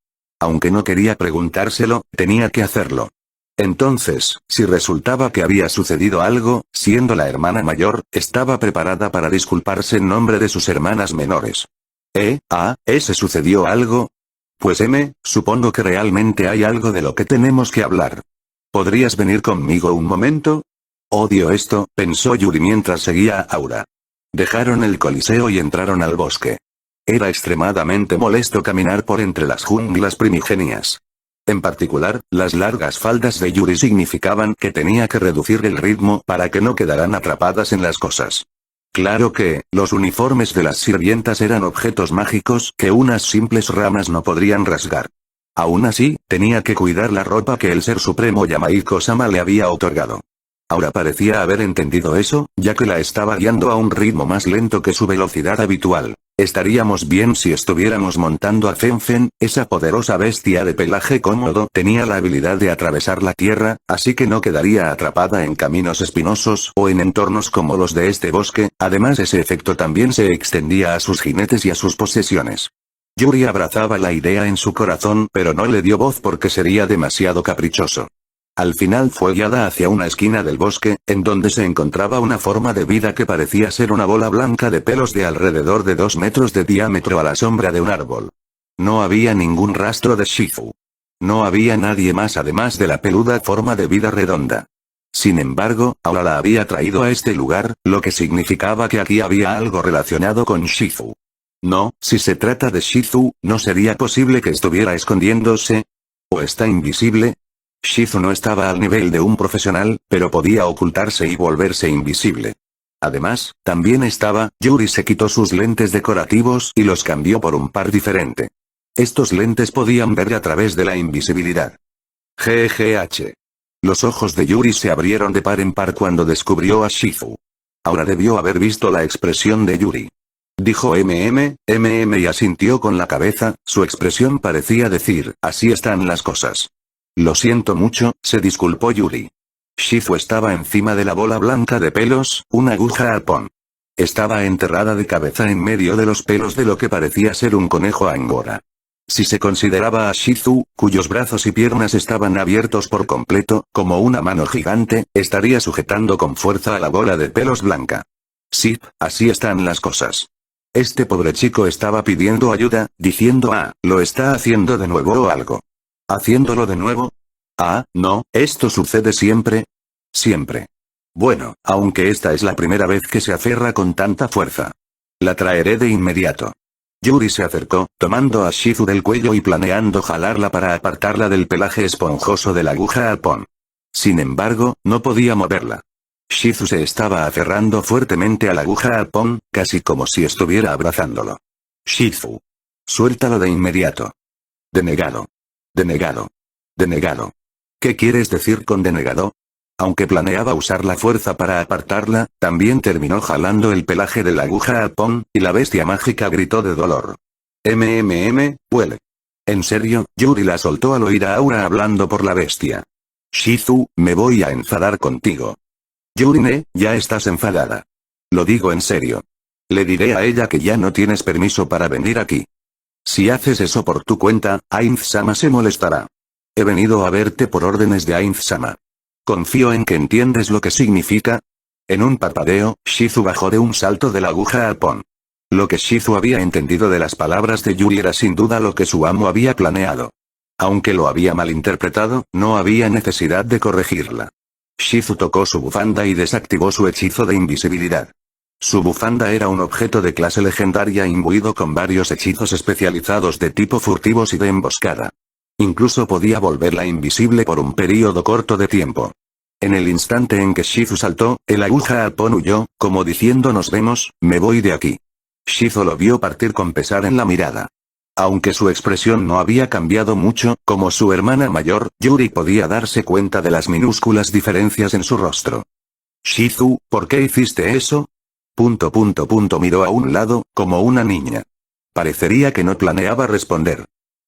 [SPEAKER 1] Aunque no quería preguntárselo, tenía que hacerlo. Entonces, si resultaba que había sucedido algo, siendo la hermana mayor, estaba preparada para disculparse en nombre de sus hermanas menores. ¿Ese sucedió algo? Pues supongo que realmente hay algo de lo que tenemos que hablar. ¿Podrías venir conmigo un momento? Odio esto, pensó Yuri mientras seguía a Aura. Dejaron el coliseo y entraron al bosque. Era extremadamente molesto caminar por entre las junglas primigenias. En particular, las largas faldas de Yuri significaban que tenía que reducir el ritmo para que no quedaran atrapadas en las cosas. Claro que, los uniformes de las sirvientas eran objetos mágicos que unas simples ramas no podrían rasgar. Aún así, tenía que cuidar la ropa que el ser supremo Yamaiko-sama le había otorgado. Ahora parecía haber entendido eso, ya que la estaba guiando a un ritmo más lento que su velocidad habitual. Estaríamos bien si estuviéramos montando a Fen-Fen, esa poderosa bestia de pelaje cómodo tenía la habilidad de atravesar la tierra, así que no quedaría atrapada en caminos espinosos o en entornos como los de este bosque, además ese efecto también se extendía a sus jinetes y a sus posesiones. Yuri abrazaba la idea en su corazón pero no le dio voz porque sería demasiado caprichoso. Al final fue guiada hacia una esquina del bosque, en donde se encontraba una forma de vida que parecía ser una bola blanca de pelos de alrededor de 2 metros de diámetro a la sombra de un árbol. No había ningún rastro de Shifu. No había nadie más además de la peluda forma de vida redonda. Sin embargo, Aura la había traído a este lugar, lo que significaba que aquí había algo relacionado con Shifu. No, si se trata de Shifu, ¿no sería posible que estuviera escondiéndose? ¿O está invisible? Shifu no estaba al nivel de un profesional, pero podía ocultarse y volverse invisible. Además, también Yuri se quitó sus lentes decorativos y los cambió por un par diferente. Estos lentes podían ver a través de la invisibilidad. GGH. Los ojos de Yuri se abrieron de par en par cuando descubrió a Shifu. Ahora debió haber visto la expresión de Yuri. Dijo y asintió con la cabeza, su expresión parecía decir, así están las cosas. Lo siento mucho, se disculpó Yuri. Shifu estaba encima de la bola blanca de pelos, una aguja arpón. Estaba enterrada de cabeza en medio de los pelos de lo que parecía ser un conejo angora. Si se consideraba a Shifu, cuyos brazos y piernas estaban abiertos por completo, como una mano gigante, estaría sujetando con fuerza a la bola de pelos blanca. Sí, así están las cosas. Este pobre chico estaba pidiendo ayuda, diciendo lo está haciendo de nuevo o algo. ¿Haciéndolo de nuevo? No, ¿esto sucede siempre? Siempre. Bueno, aunque esta es la primera vez que se aferra con tanta fuerza. La traeré de inmediato. Yuri se acercó, tomando a Shifu del cuello y planeando jalarla para apartarla del pelaje esponjoso de la aguja arpón. Sin embargo, no podía moverla. Shifu se estaba aferrando fuertemente a la aguja arpón, casi como si estuviera abrazándolo. Shifu. Suéltalo de inmediato. Denegado. Denegado. Denegado. ¿Qué quieres decir con denegado? Aunque planeaba usar la fuerza para apartarla, también terminó jalando el pelaje de la aguja arpón, y la bestia mágica gritó de dolor. Huele. En serio, Yuri la soltó al oír a Aura hablando por la bestia. Shifu, me voy a enfadar contigo. Yuri, ya estás enfadada. Lo digo en serio. Le diré a ella que ya no tienes permiso para venir aquí. Si haces eso por tu cuenta, Ainz-sama se molestará. He venido a verte por órdenes de Ainz-sama. Confío en que entiendes lo que significa. En un parpadeo, Shizu bajó de un salto de la aguja arpón. Lo que Shizu había entendido de las palabras de Yuri era sin duda lo que su amo había planeado. Aunque lo había malinterpretado, no había necesidad de corregirla. Shizu tocó su bufanda y desactivó su hechizo de invisibilidad. Su bufanda era un objeto de clase legendaria imbuido con varios hechizos especializados de tipo furtivos y de emboscada. Incluso podía volverla invisible por un período corto de tiempo. En el instante en que Shizu saltó, el aguja arpón huyó, como diciendo nos vemos, me voy de aquí. Shizu lo vio partir con pesar en la mirada. Aunque su expresión no había cambiado mucho, como su hermana mayor, Yuri podía darse cuenta de las minúsculas diferencias en su rostro. Shizu, ¿por qué hiciste eso? Miró a un lado, como una niña. Parecería que no planeaba responder.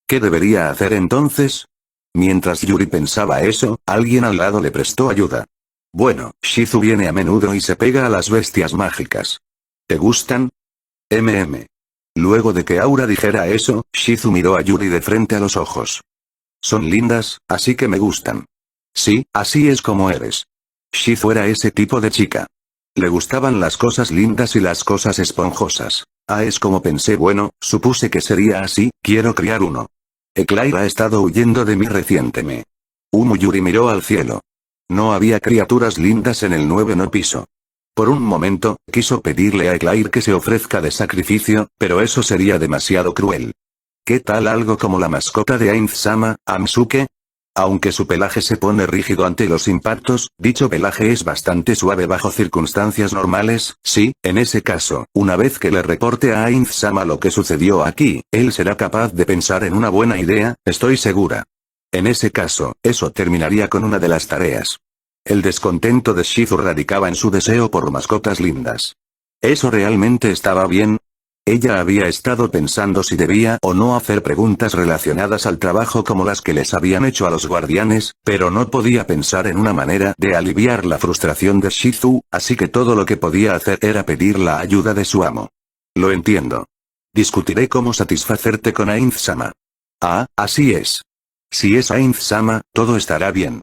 [SPEAKER 1] ¿Qué debería hacer entonces? Mientras Yuri pensaba eso, alguien al lado le prestó ayuda. Bueno, Shizu viene a menudo y se pega a las bestias mágicas. ¿Te gustan? Luego de que Aura dijera eso, Shizu miró a Yuri de frente a los ojos. Son lindas, así que me gustan. Sí, así es como eres. Shizu era ese tipo de chica. Le gustaban las cosas lindas y las cosas esponjosas. Es como pensé bueno, supuse que sería así, quiero criar uno. Eclair ha estado huyendo de mí recientemente. Yuri miró al cielo. No había criaturas lindas en el 9º piso. Por un momento, quiso pedirle a Eclair que se ofrezca de sacrificio, pero eso sería demasiado cruel. ¿Qué tal algo como la mascota de Ainz-sama, Amsuke? Aunque su pelaje se pone rígido ante los impactos, dicho pelaje es bastante suave bajo circunstancias normales, sí, en ese caso, una vez que le reporte a Ainz-sama lo que sucedió aquí, él será capaz de pensar en una buena idea, estoy segura. En ese caso, eso terminaría con una de las tareas. El descontento de Shizu radicaba en su deseo por mascotas lindas. ¿Eso realmente estaba bien? Ella había estado pensando si debía o no hacer preguntas relacionadas al trabajo como las que les habían hecho a los guardianes, pero no podía pensar en una manera de aliviar la frustración de Shizu, así que todo lo que podía hacer era pedir la ayuda de su amo. Lo entiendo. Discutiré cómo satisfacerte con Ainz-sama. Así es. Si es Ainz-sama, todo estará bien.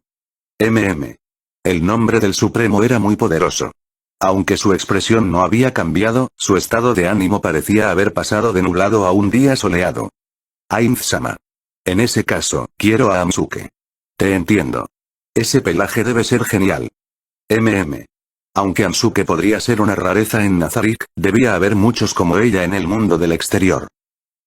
[SPEAKER 1] El nombre del Supremo era muy poderoso. Aunque su expresión no había cambiado, su estado de ánimo parecía haber pasado de nublado a un día soleado. Ainz-sama. En ese caso, quiero a Amsuke. Te entiendo. Ese pelaje debe ser genial. Aunque Amsuke podría ser una rareza en Nazarick, debía haber muchos como ella en el mundo del exterior.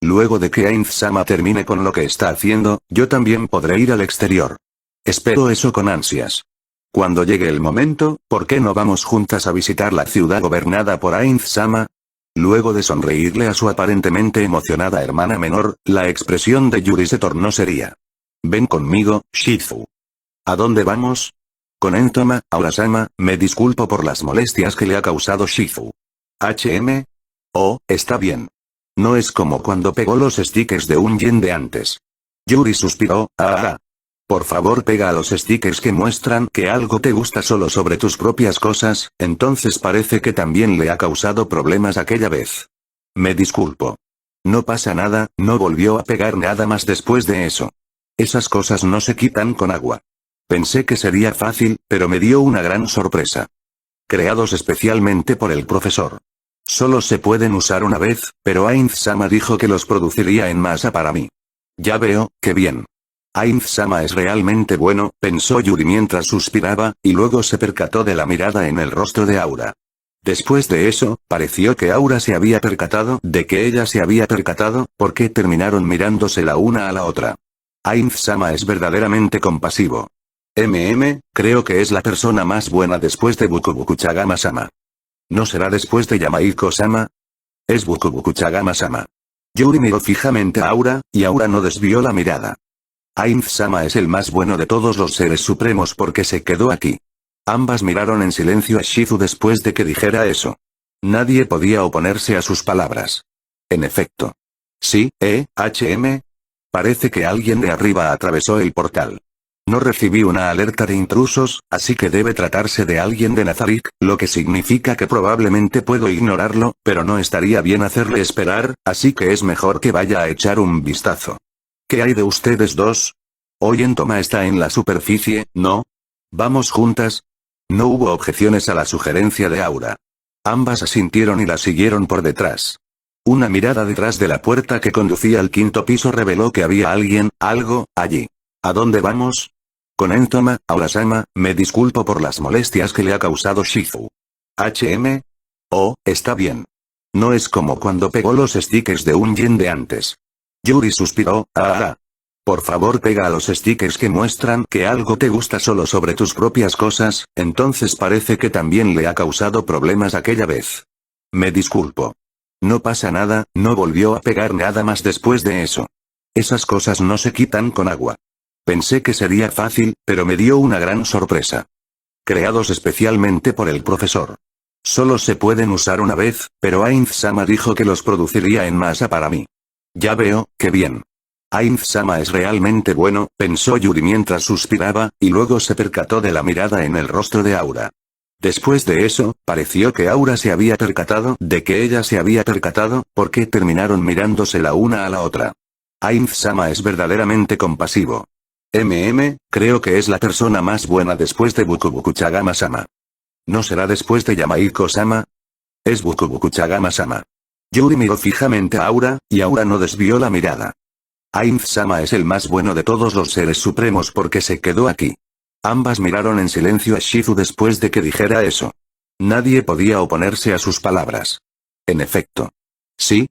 [SPEAKER 1] Luego de que Ainz-sama termine con lo que está haciendo, yo también podré ir al exterior. Espero eso con ansias. Cuando llegue el momento, ¿por qué no vamos juntas a visitar la ciudad gobernada por Ainz-sama? Luego de sonreírle a su aparentemente emocionada hermana menor, la expresión de Yuri se tornó seria. Ven conmigo, Shizu. ¿A dónde vamos? Con Entoma, Aurasama, me disculpo por las molestias que le ha causado Shizu. Oh, está bien. No es como cuando pegó los stickers de un yen de antes. Yuri suspiró, Por favor pega a los stickers que muestran que algo te gusta solo sobre tus propias cosas, entonces parece que también le ha causado problemas aquella vez. Me disculpo. No pasa nada, no volvió a pegar nada más después de eso. Esas cosas no se quitan con agua. Pensé que sería fácil, pero me dio una gran sorpresa. Creados especialmente por el profesor. Solo se pueden usar una vez, pero Ainz-sama dijo que los produciría en masa para mí. Ya veo, qué bien. Ainz-sama es realmente bueno, pensó Yuri mientras suspiraba, y luego se percató de la mirada en el rostro de Aura. Después de eso, pareció que Aura se había percatado de que ella se había percatado, porque terminaron mirándose la una a la otra. Ainz-sama es verdaderamente compasivo. Creo que es la persona más buena después de Bukubukuchagama-sama. ¿No será después de Yamaiko-sama? Es Bukubukuchagama-sama. Yuri miró fijamente a Aura, y Aura no desvió la mirada. Ainz-sama es el más bueno de todos los seres supremos porque se quedó aquí. Ambas miraron en silencio a Shizu después de que dijera eso. Nadie podía oponerse a sus palabras. En efecto. Sí, Parece que alguien de arriba atravesó el portal. No recibí una alerta de intrusos, así que debe tratarse de alguien de Nazarick, lo que significa que probablemente puedo ignorarlo, pero no estaría bien hacerle esperar, así que es mejor que vaya a echar un vistazo. ¿Qué hay de ustedes dos? Hoy Entoma está en la superficie, ¿no? ¿Vamos juntas? No hubo objeciones a la sugerencia de Aura. Ambas asintieron y la siguieron por detrás. Una mirada detrás de la puerta que conducía al quinto piso reveló que había alguien, algo, allí. ¿A dónde vamos? Con Entoma, Aurasama, me disculpo por las molestias que le ha causado Shizu. Oh, está bien. No es como cuando pegó los stickers de un yen de antes. Yuri suspiró, Por favor pega a los stickers que muestran que algo te gusta solo sobre tus propias cosas, entonces parece que también le ha causado problemas aquella vez. Me disculpo. No pasa nada, no volvió a pegar nada más después de eso. Esas cosas no se quitan con agua. Pensé que sería fácil, pero me dio una gran sorpresa. Creados especialmente por el profesor. Solo se pueden usar una vez, pero Ainz-sama dijo que los produciría en masa para mí. Ya veo, qué bien. Ainz-sama es realmente bueno, pensó Yuri mientras suspiraba, y luego se percató de la mirada en el rostro de Aura. Después de eso, pareció que Aura se había percatado de que ella se había percatado, porque terminaron mirándose la una a la otra. Ainz-sama es verdaderamente compasivo. Creo que es la persona más buena después de Bukubukuchagama-sama. ¿No será después de Yamaiko-sama? Es Bukubukuchagama-sama. Yuri miró fijamente a Aura, y Aura no desvió la mirada. Ainz-sama es el más bueno de todos los seres supremos porque se quedó aquí. Ambas miraron en silencio a Shizu después de que dijera eso. Nadie podía oponerse a sus palabras. En efecto. Sí,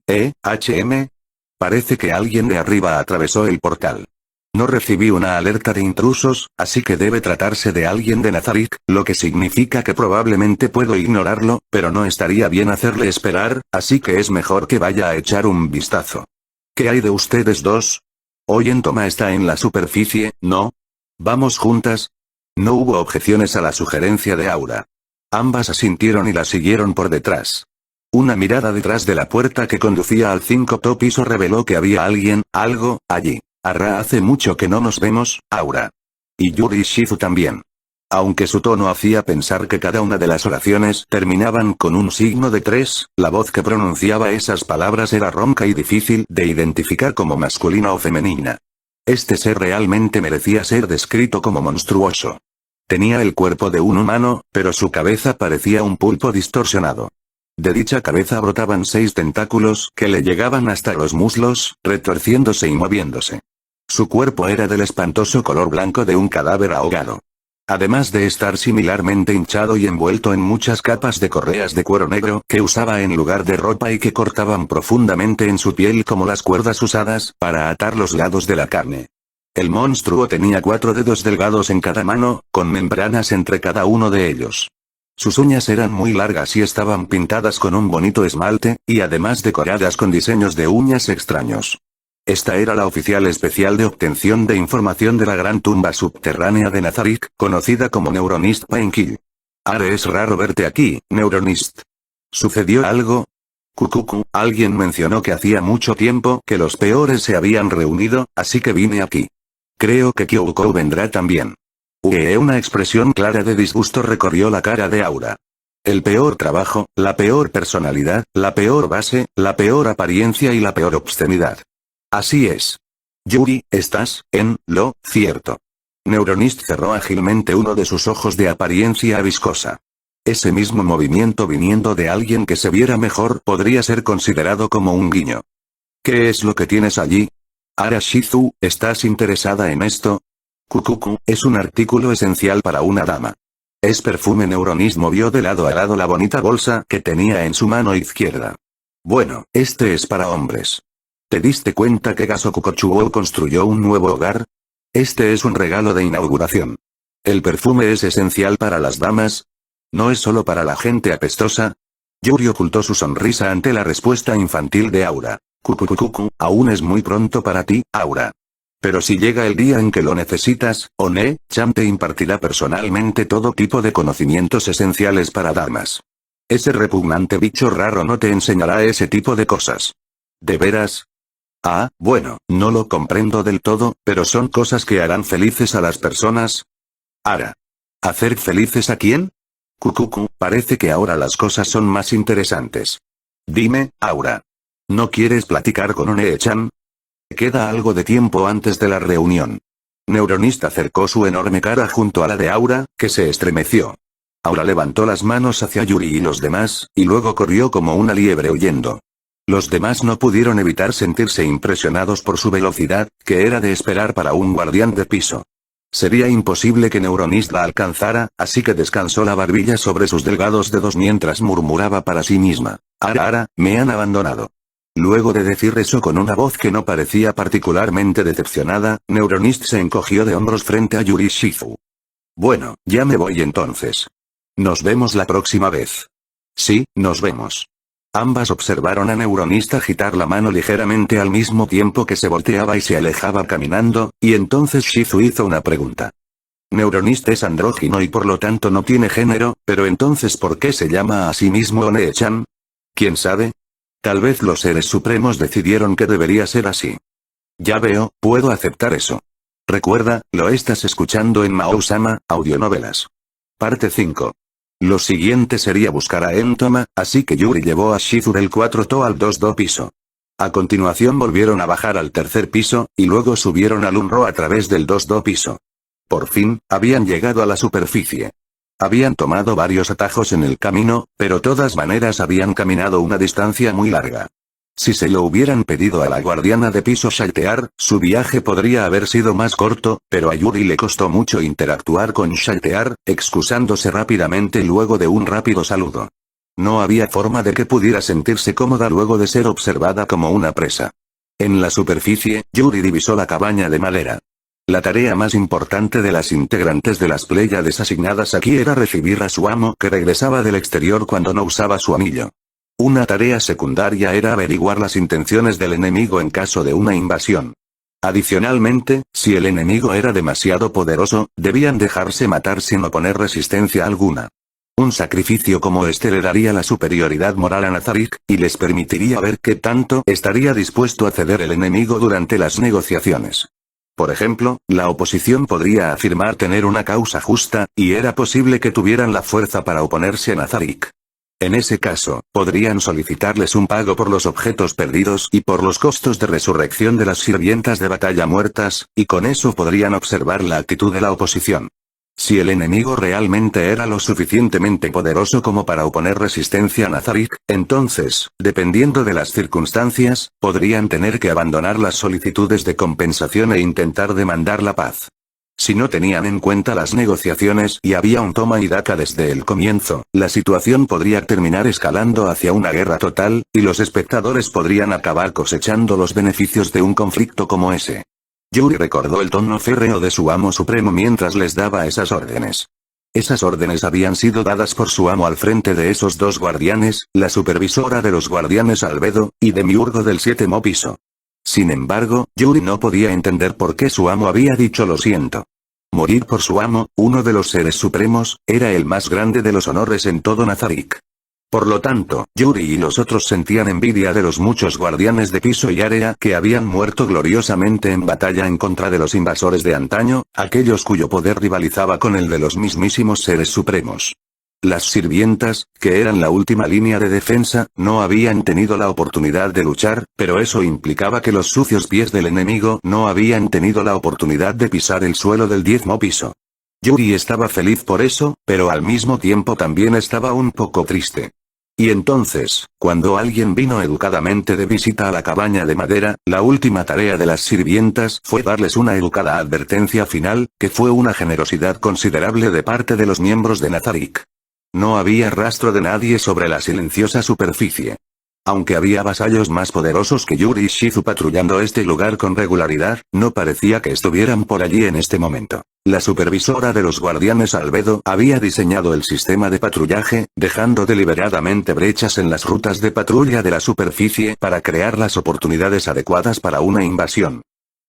[SPEAKER 1] Parece que alguien de arriba atravesó el portal. No recibí una alerta de intrusos, así que debe tratarse de alguien de Nazarick, lo que significa que probablemente puedo ignorarlo, pero no estaría bien hacerle esperar, así que es mejor que vaya a echar un vistazo. ¿Qué hay de ustedes dos? Hoy Entoma está en la superficie, ¿no? ¿Vamos juntas? No hubo objeciones a la sugerencia de Aura. Ambas asintieron y la siguieron por detrás. Una mirada detrás de la puerta que conducía al quinto piso reveló que había alguien, algo, allí. Hace mucho que no nos vemos, Aura. Y Yuri y Shizu también. Aunque su tono hacía pensar que cada una de las oraciones terminaban con un signo de 3, la voz que pronunciaba esas palabras era ronca y difícil de identificar como masculina o femenina. Este ser realmente merecía ser descrito como monstruoso. Tenía el cuerpo de un humano, pero su cabeza parecía un pulpo distorsionado. De dicha cabeza brotaban 6 tentáculos que le llegaban hasta los muslos, retorciéndose y moviéndose. Su cuerpo era del espantoso color blanco de un cadáver ahogado. Además de estar similarmente hinchado y envuelto en muchas capas de correas de cuero negro que usaba en lugar de ropa y que cortaban profundamente en su piel como las cuerdas usadas para atar los lados de la carne. El monstruo tenía 4 dedos delgados en cada mano, con membranas entre cada uno de ellos. Sus uñas eran muy largas y estaban pintadas con un bonito esmalte, y además decoradas con diseños de uñas extraños. Esta era la oficial especial de obtención de información de la gran tumba subterránea de Nazarick, conocida como Neuronist Painkey. Are, es raro verte aquí, Neuronist. ¿Sucedió algo? Cucucu, alguien mencionó que hacía mucho tiempo que los peores se habían reunido, así que vine aquí. Creo que Kyouko vendrá también. Una expresión clara de disgusto recorrió la cara de Aura. El peor trabajo, la peor personalidad, la peor base, la peor apariencia y la peor obscenidad. Así es. Yuri, estás en lo cierto. Neuronist cerró ágilmente uno de sus ojos de apariencia viscosa. Ese mismo movimiento viniendo de alguien que se viera mejor podría ser considerado como un guiño. ¿Qué es lo que tienes allí? Ara Shizu, ¿estás interesada en esto? Kukuku, es un artículo esencial para una dama. Es perfume. Neuronist movió de lado a lado la bonita bolsa que tenía en su mano izquierda. Bueno, este es para hombres. ¿Te diste cuenta que Gasoku Chuo construyó un nuevo hogar? Este es un regalo de inauguración. ¿El perfume es esencial para las damas? ¿No es solo para la gente apestosa? Yuri ocultó su sonrisa ante la respuesta infantil de Aura. Kukukuku, aún es muy pronto para ti, Aura. Pero si llega el día en que lo necesitas, One-chan te impartirá personalmente todo tipo de conocimientos esenciales para damas. Ese repugnante bicho raro no te enseñará ese tipo de cosas. ¿De veras? Ah, bueno, no lo comprendo del todo, pero son cosas que harán felices a las personas. Ara. ¿Hacer felices a quién? Kukuku, parece que ahora las cosas son más interesantes. Dime, Aura. ¿No quieres platicar con One-chan? Queda algo de tiempo antes de la reunión. Neuronist acercó su enorme cara junto a la de Aura, que se estremeció. Aura levantó las manos hacia Yuri y los demás, y luego corrió como una liebre huyendo. Los demás no pudieron evitar sentirse impresionados por su velocidad, que era de esperar para un guardián de piso. Sería imposible que Neuronist la alcanzara, así que descansó la barbilla sobre sus delgados dedos mientras murmuraba para sí misma. Ara, me han abandonado. Luego de decir eso con una voz que no parecía particularmente decepcionada, Neuronist se encogió de hombros frente a Yuri Shizu. Bueno, ya me voy entonces. Nos vemos la próxima vez. Sí, nos vemos. Ambas observaron a Neuronist agitar la mano ligeramente al mismo tiempo que se volteaba y se alejaba caminando, y entonces Shizu hizo una pregunta. Neuronist es andrógino y por lo tanto no tiene género, pero entonces ¿por qué se llama a sí mismo One-chan? ¿Quién sabe? Tal vez los seres supremos decidieron que debería ser así. Ya veo, puedo aceptar eso. Recuerda, lo estás escuchando en Mao-sama, audionovelas. Parte 5. Lo siguiente sería buscar a Entoma, así que Yuri llevó a Shizu del 4 al 2 piso. A continuación volvieron a bajar al 3er piso, y luego subieron al Unro a través del 2 piso. Por fin, habían llegado a la superficie. Habían tomado varios atajos en el camino, pero de todas maneras habían caminado una distancia muy larga. Si se lo hubieran pedido a la guardiana de piso Shaltear, su viaje podría haber sido más corto, pero a Yuri le costó mucho interactuar con Shaltear, excusándose rápidamente luego de un rápido saludo. No había forma de que pudiera sentirse cómoda luego de ser observada como una presa. En la superficie, Yuri divisó la cabaña de madera. La tarea más importante de las integrantes de las Pléyades asignadas aquí era recibir a su amo que regresaba del exterior cuando no usaba su anillo. Una tarea secundaria era averiguar las intenciones del enemigo en caso de una invasión. Adicionalmente, si el enemigo era demasiado poderoso, debían dejarse matar sin oponer resistencia alguna. Un sacrificio como este le daría la superioridad moral a Nazarick, y les permitiría ver qué tanto estaría dispuesto a ceder el enemigo durante las negociaciones. Por ejemplo, la oposición podría afirmar tener una causa justa, y era posible que tuvieran la fuerza para oponerse a Nazarick. En ese caso, podrían solicitarles un pago por los objetos perdidos y por los costos de resurrección de las sirvientas de batalla muertas, y con eso podrían observar la actitud de la oposición. Si el enemigo realmente era lo suficientemente poderoso como para oponer resistencia a Nazarick, entonces, dependiendo de las circunstancias, podrían tener que abandonar las solicitudes de compensación e intentar demandar la paz. Si no tenían en cuenta las negociaciones y había un toma y daca desde el comienzo, la situación podría terminar escalando hacia una guerra total, y los espectadores podrían acabar cosechando los beneficios de un conflicto como ese. Yuri recordó el tono férreo de su amo supremo mientras les daba esas órdenes. Esas órdenes habían sido dadas por su amo al frente de esos dos guardianes, la supervisora de los guardianes Albedo, y Demiurgo del 7º piso. Sin embargo, Yuri no podía entender por qué su amo había dicho lo siento. Morir por su amo, uno de los seres supremos, era el más grande de los honores en todo Nazarick. Por lo tanto, Yuri y los otros sentían envidia de los muchos guardianes de piso y área que habían muerto gloriosamente en batalla en contra de los invasores de antaño, aquellos cuyo poder rivalizaba con el de los mismísimos seres supremos. Las sirvientas, que eran la última línea de defensa, no habían tenido la oportunidad de luchar, pero eso implicaba que los sucios pies del enemigo no habían tenido la oportunidad de pisar el suelo del 10º piso. Yuri estaba feliz por eso, pero al mismo tiempo también estaba un poco triste. Y entonces, cuando alguien vino educadamente de visita a la cabaña de madera, la última tarea de las sirvientas fue darles una educada advertencia final, que fue una generosidad considerable de parte de los miembros de Nazarick. No había rastro de nadie sobre la silenciosa superficie. Aunque había vasallos más poderosos que Yuri y Shizu patrullando este lugar con regularidad, no parecía que estuvieran por allí en este momento. La supervisora de los guardianes Albedo había diseñado el sistema de patrullaje, dejando deliberadamente brechas en las rutas de patrulla de la superficie para crear las oportunidades adecuadas para una invasión.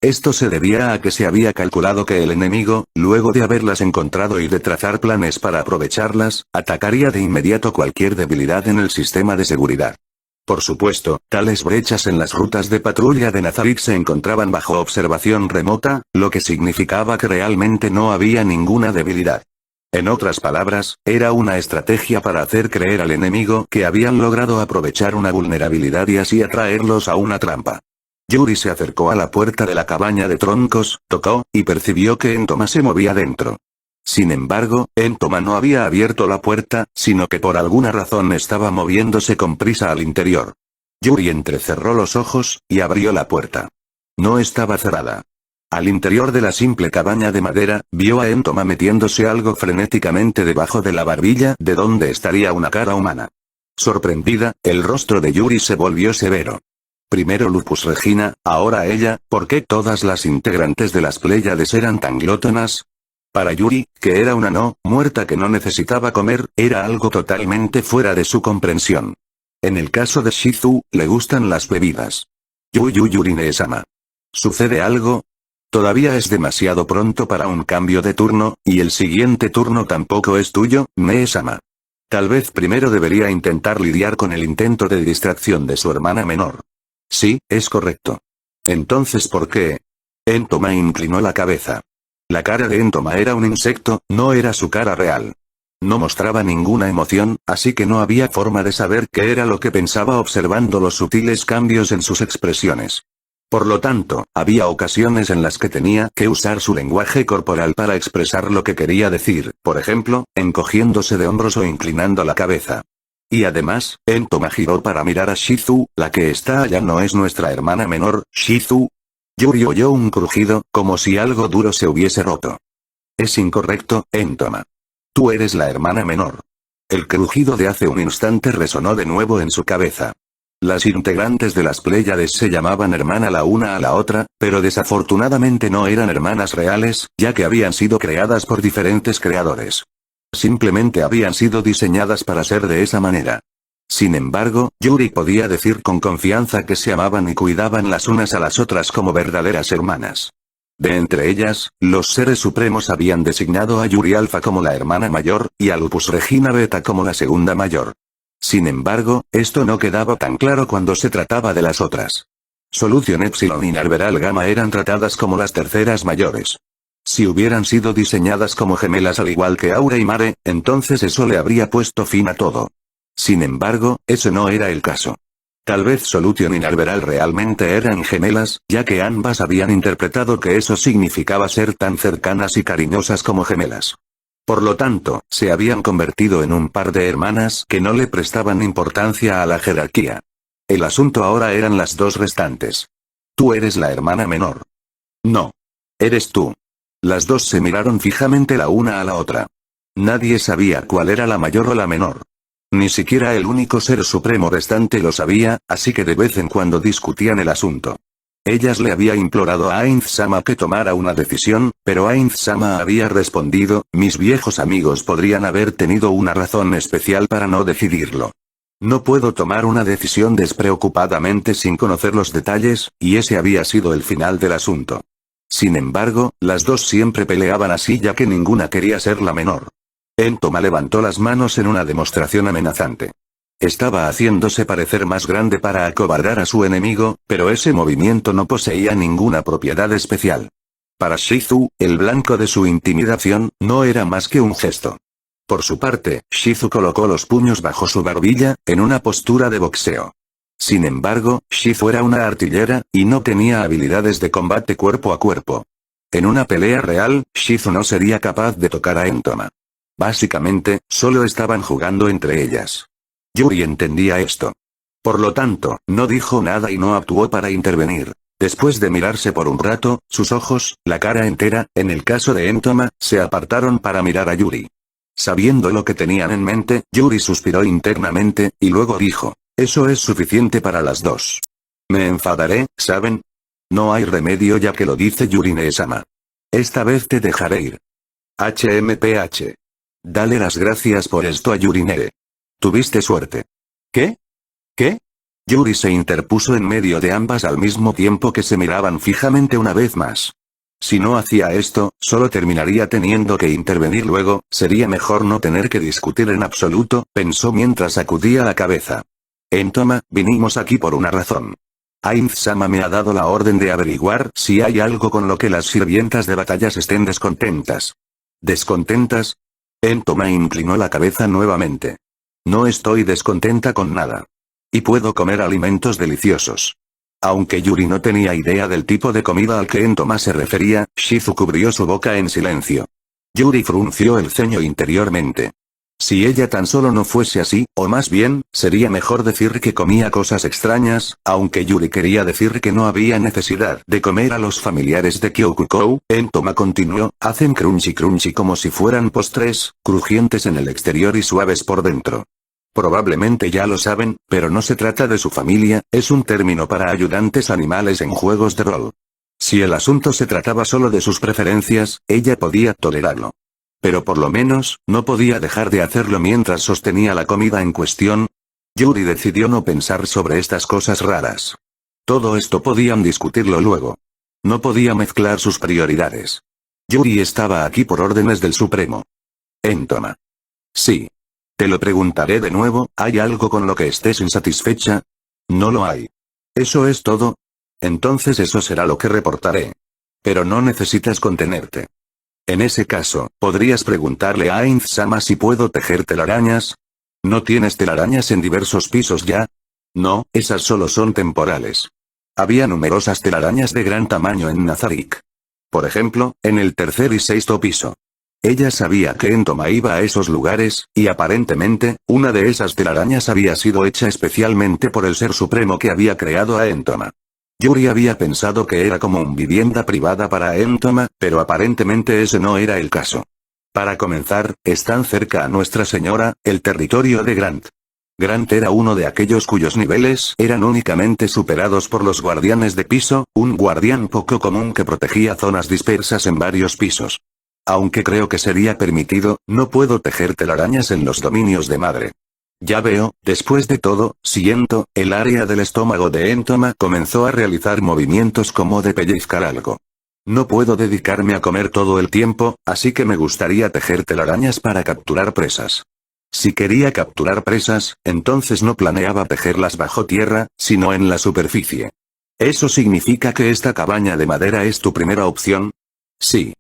[SPEAKER 1] Esto se debía a que se había calculado que el enemigo, luego de haberlas encontrado y de trazar planes para aprovecharlas, atacaría de inmediato cualquier debilidad en el sistema de seguridad. Por supuesto, tales brechas en las rutas de patrulla de Nazarick se encontraban bajo observación remota, lo que significaba que realmente no había ninguna debilidad. En otras palabras, era una estrategia para hacer creer al enemigo que habían logrado aprovechar una vulnerabilidad y así atraerlos a una trampa. Yuri se acercó a la puerta de la cabaña de troncos, tocó, y percibió que Entoma se movía dentro. Sin embargo, Entoma no había abierto la puerta, sino que por alguna razón estaba moviéndose con prisa al interior. Yuri entrecerró los ojos, y abrió la puerta. No estaba cerrada. Al interior de la simple cabaña de madera, vio a Entoma metiéndose algo frenéticamente debajo de la barbilla de donde estaría una cara humana. Sorprendida, el rostro de Yuri se volvió severo. Primero Lupus Regina, ahora ella, ¿por qué todas las integrantes de las Pléyades eran tan glótonas? Para Yuri, que era una muerta que no necesitaba comer, era algo totalmente fuera de su comprensión. En el caso de Shizu, le gustan las bebidas. Yuri Nee-sama. ¿Sucede algo? Todavía es demasiado pronto para un cambio de turno, y el siguiente turno tampoco es tuyo, Nee-sama. Tal vez primero debería intentar lidiar con el intento de distracción de su hermana menor. Sí, es correcto. Entonces, ¿por qué? Entoma inclinó la cabeza. La cara de Entoma era un insecto, no era su cara real. No mostraba ninguna emoción, así que no había forma de saber qué era lo que pensaba observando los sutiles cambios en sus expresiones. Por lo tanto, había ocasiones en las que tenía que usar su lenguaje corporal para expresar lo que quería decir, por ejemplo, encogiéndose de hombros o inclinando la cabeza. Y además, Entoma giró para mirar a Shizu, la que está allá no es nuestra hermana menor, Shizu. Yuri oyó un crujido, como si algo duro se hubiese roto. Es incorrecto, Entoma. Tú eres la hermana menor. El crujido de hace un instante resonó de nuevo en su cabeza. Las integrantes de las Pléyades se llamaban hermana la una a la otra, pero desafortunadamente no eran hermanas reales, ya que habían sido creadas por diferentes creadores. Simplemente habían sido diseñadas para ser de esa manera. Sin embargo, Yuri podía decir con confianza que se amaban y cuidaban las unas a las otras como verdaderas hermanas. De entre ellas, los seres supremos habían designado a Yuri Alpha como la hermana mayor, y a Lupus Regina Beta como la segunda mayor. Sin embargo, esto no quedaba tan claro cuando se trataba de las otras. Solution Epsilon y Narveral Gamma eran tratadas como las terceras mayores. Si hubieran sido diseñadas como gemelas al igual que Aura y Mare, entonces eso le habría puesto fin a todo. Sin embargo, ese no era el caso. Tal vez Solution y Narveral realmente eran gemelas, ya que ambas habían interpretado que eso significaba ser tan cercanas y cariñosas como gemelas. Por lo tanto, se habían convertido en un par de hermanas que no le prestaban importancia a la jerarquía. El asunto ahora eran las dos restantes. Tú eres la hermana menor. No. Eres tú. Las dos se miraron fijamente la una a la otra. Nadie sabía cuál era la mayor o la menor. Ni siquiera el único ser supremo restante lo sabía, así que de vez en cuando discutían el asunto. Ellas le había implorado a Ainz-sama que tomara una decisión, pero Ainz-sama había respondido, mis viejos amigos podrían haber tenido una razón especial para no decidirlo. No puedo tomar una decisión despreocupadamente sin conocer los detalles, y ese había sido el final del asunto. Sin embargo, las dos siempre peleaban así ya que ninguna quería ser la menor. Entoma levantó las manos en una demostración amenazante. Estaba haciéndose parecer más grande para acobardar a su enemigo, pero ese movimiento no poseía ninguna propiedad especial. Para Shizu, el blanco de su intimidación, no era más que un gesto. Por su parte, Shizu colocó los puños bajo su barbilla, en una postura de boxeo. Sin embargo, Shizu era una artillera, y no tenía habilidades de combate cuerpo a cuerpo. En una pelea real, Shizu no sería capaz de tocar a Entoma. Básicamente, solo estaban jugando entre ellas. Yuri entendía esto. Por lo tanto, no dijo nada y no actuó para intervenir. Después de mirarse por un rato, sus ojos, la cara entera, en el caso de Entoma, se apartaron para mirar a Yuri. Sabiendo lo que tenían en mente, Yuri suspiró internamente, y luego dijo, eso es suficiente para las dos. Me enfadaré, ¿saben? No hay remedio ya que lo dice Yurine-sama. Esta vez te dejaré ir. HMPH. Dale las gracias por esto a Yurine. Tuviste suerte. ¿Qué? ¿Qué? Yuri se interpuso en medio de ambas al mismo tiempo que se miraban fijamente una vez más. Si no hacía esto, solo terminaría teniendo que intervenir luego, sería mejor no tener que discutir en absoluto, pensó mientras sacudía la cabeza. Entoma, vinimos aquí por una razón. Ainz-sama me ha dado la orden de averiguar si hay algo con lo que las sirvientas de batallas estén descontentas. ¿Descontentas? Entoma inclinó la cabeza nuevamente. No estoy descontenta con nada. Y puedo comer alimentos deliciosos. Aunque Yuri no tenía idea del tipo de comida al que Entoma se refería, Shizu cubrió su boca en silencio. Yuri frunció el ceño interiormente. Si ella tan solo no fuese así, o más bien, sería mejor decir que comía cosas extrañas, aunque Yuri quería decir que no había necesidad de comer a los familiares de Kyokukou, Entoma continuó, hacen crunchy crunchy como si fueran postres, crujientes en el exterior y suaves por dentro. Probablemente ya lo saben, pero no se trata de su familia, es un término para ayudantes animales en juegos de rol. Si el asunto se trataba solo de sus preferencias, ella podía tolerarlo. Pero por lo menos, no podía dejar de hacerlo mientras sostenía la comida en cuestión. Yuri decidió no pensar sobre estas cosas raras. Todo esto podían discutirlo luego. No podía mezclar sus prioridades. Yuri estaba aquí por órdenes del Supremo. Entoma. Sí. Te lo preguntaré de nuevo, ¿hay algo con lo que estés insatisfecha? No lo hay. ¿Eso es todo? Entonces eso será lo que reportaré. Pero no necesitas contenerte. En ese caso, ¿podrías preguntarle a Ainz-sama si puedo tejer telarañas? ¿No tienes telarañas en diversos pisos ya? No, esas solo son temporales. Había numerosas telarañas de gran tamaño en Nazarick. Por ejemplo, en el tercer y sexto piso. Ella sabía que Entoma iba a esos lugares, y aparentemente, una de esas telarañas había sido hecha especialmente por el ser supremo que había creado a Entoma. Yuri había pensado que era como una vivienda privada para Entoma, pero aparentemente ese no era el caso. Para comenzar, están cerca a Nuestra Señora, el territorio de Grant. Grant era uno de aquellos cuyos niveles eran únicamente superados por los guardianes de piso, un guardián poco común que protegía zonas dispersas en varios pisos. Aunque creo que sería permitido, no puedo tejer telarañas en los dominios de madre. Ya veo, después de todo, siento, el área del estómago de Entoma comenzó a realizar movimientos como de pellizcar algo. No puedo dedicarme a comer todo el tiempo, así que me gustaría tejer telarañas para capturar presas. Si quería capturar presas, entonces no planeaba tejerlas bajo tierra, sino en la superficie. ¿Eso significa que esta cabaña de madera es tu primera opción? Sí.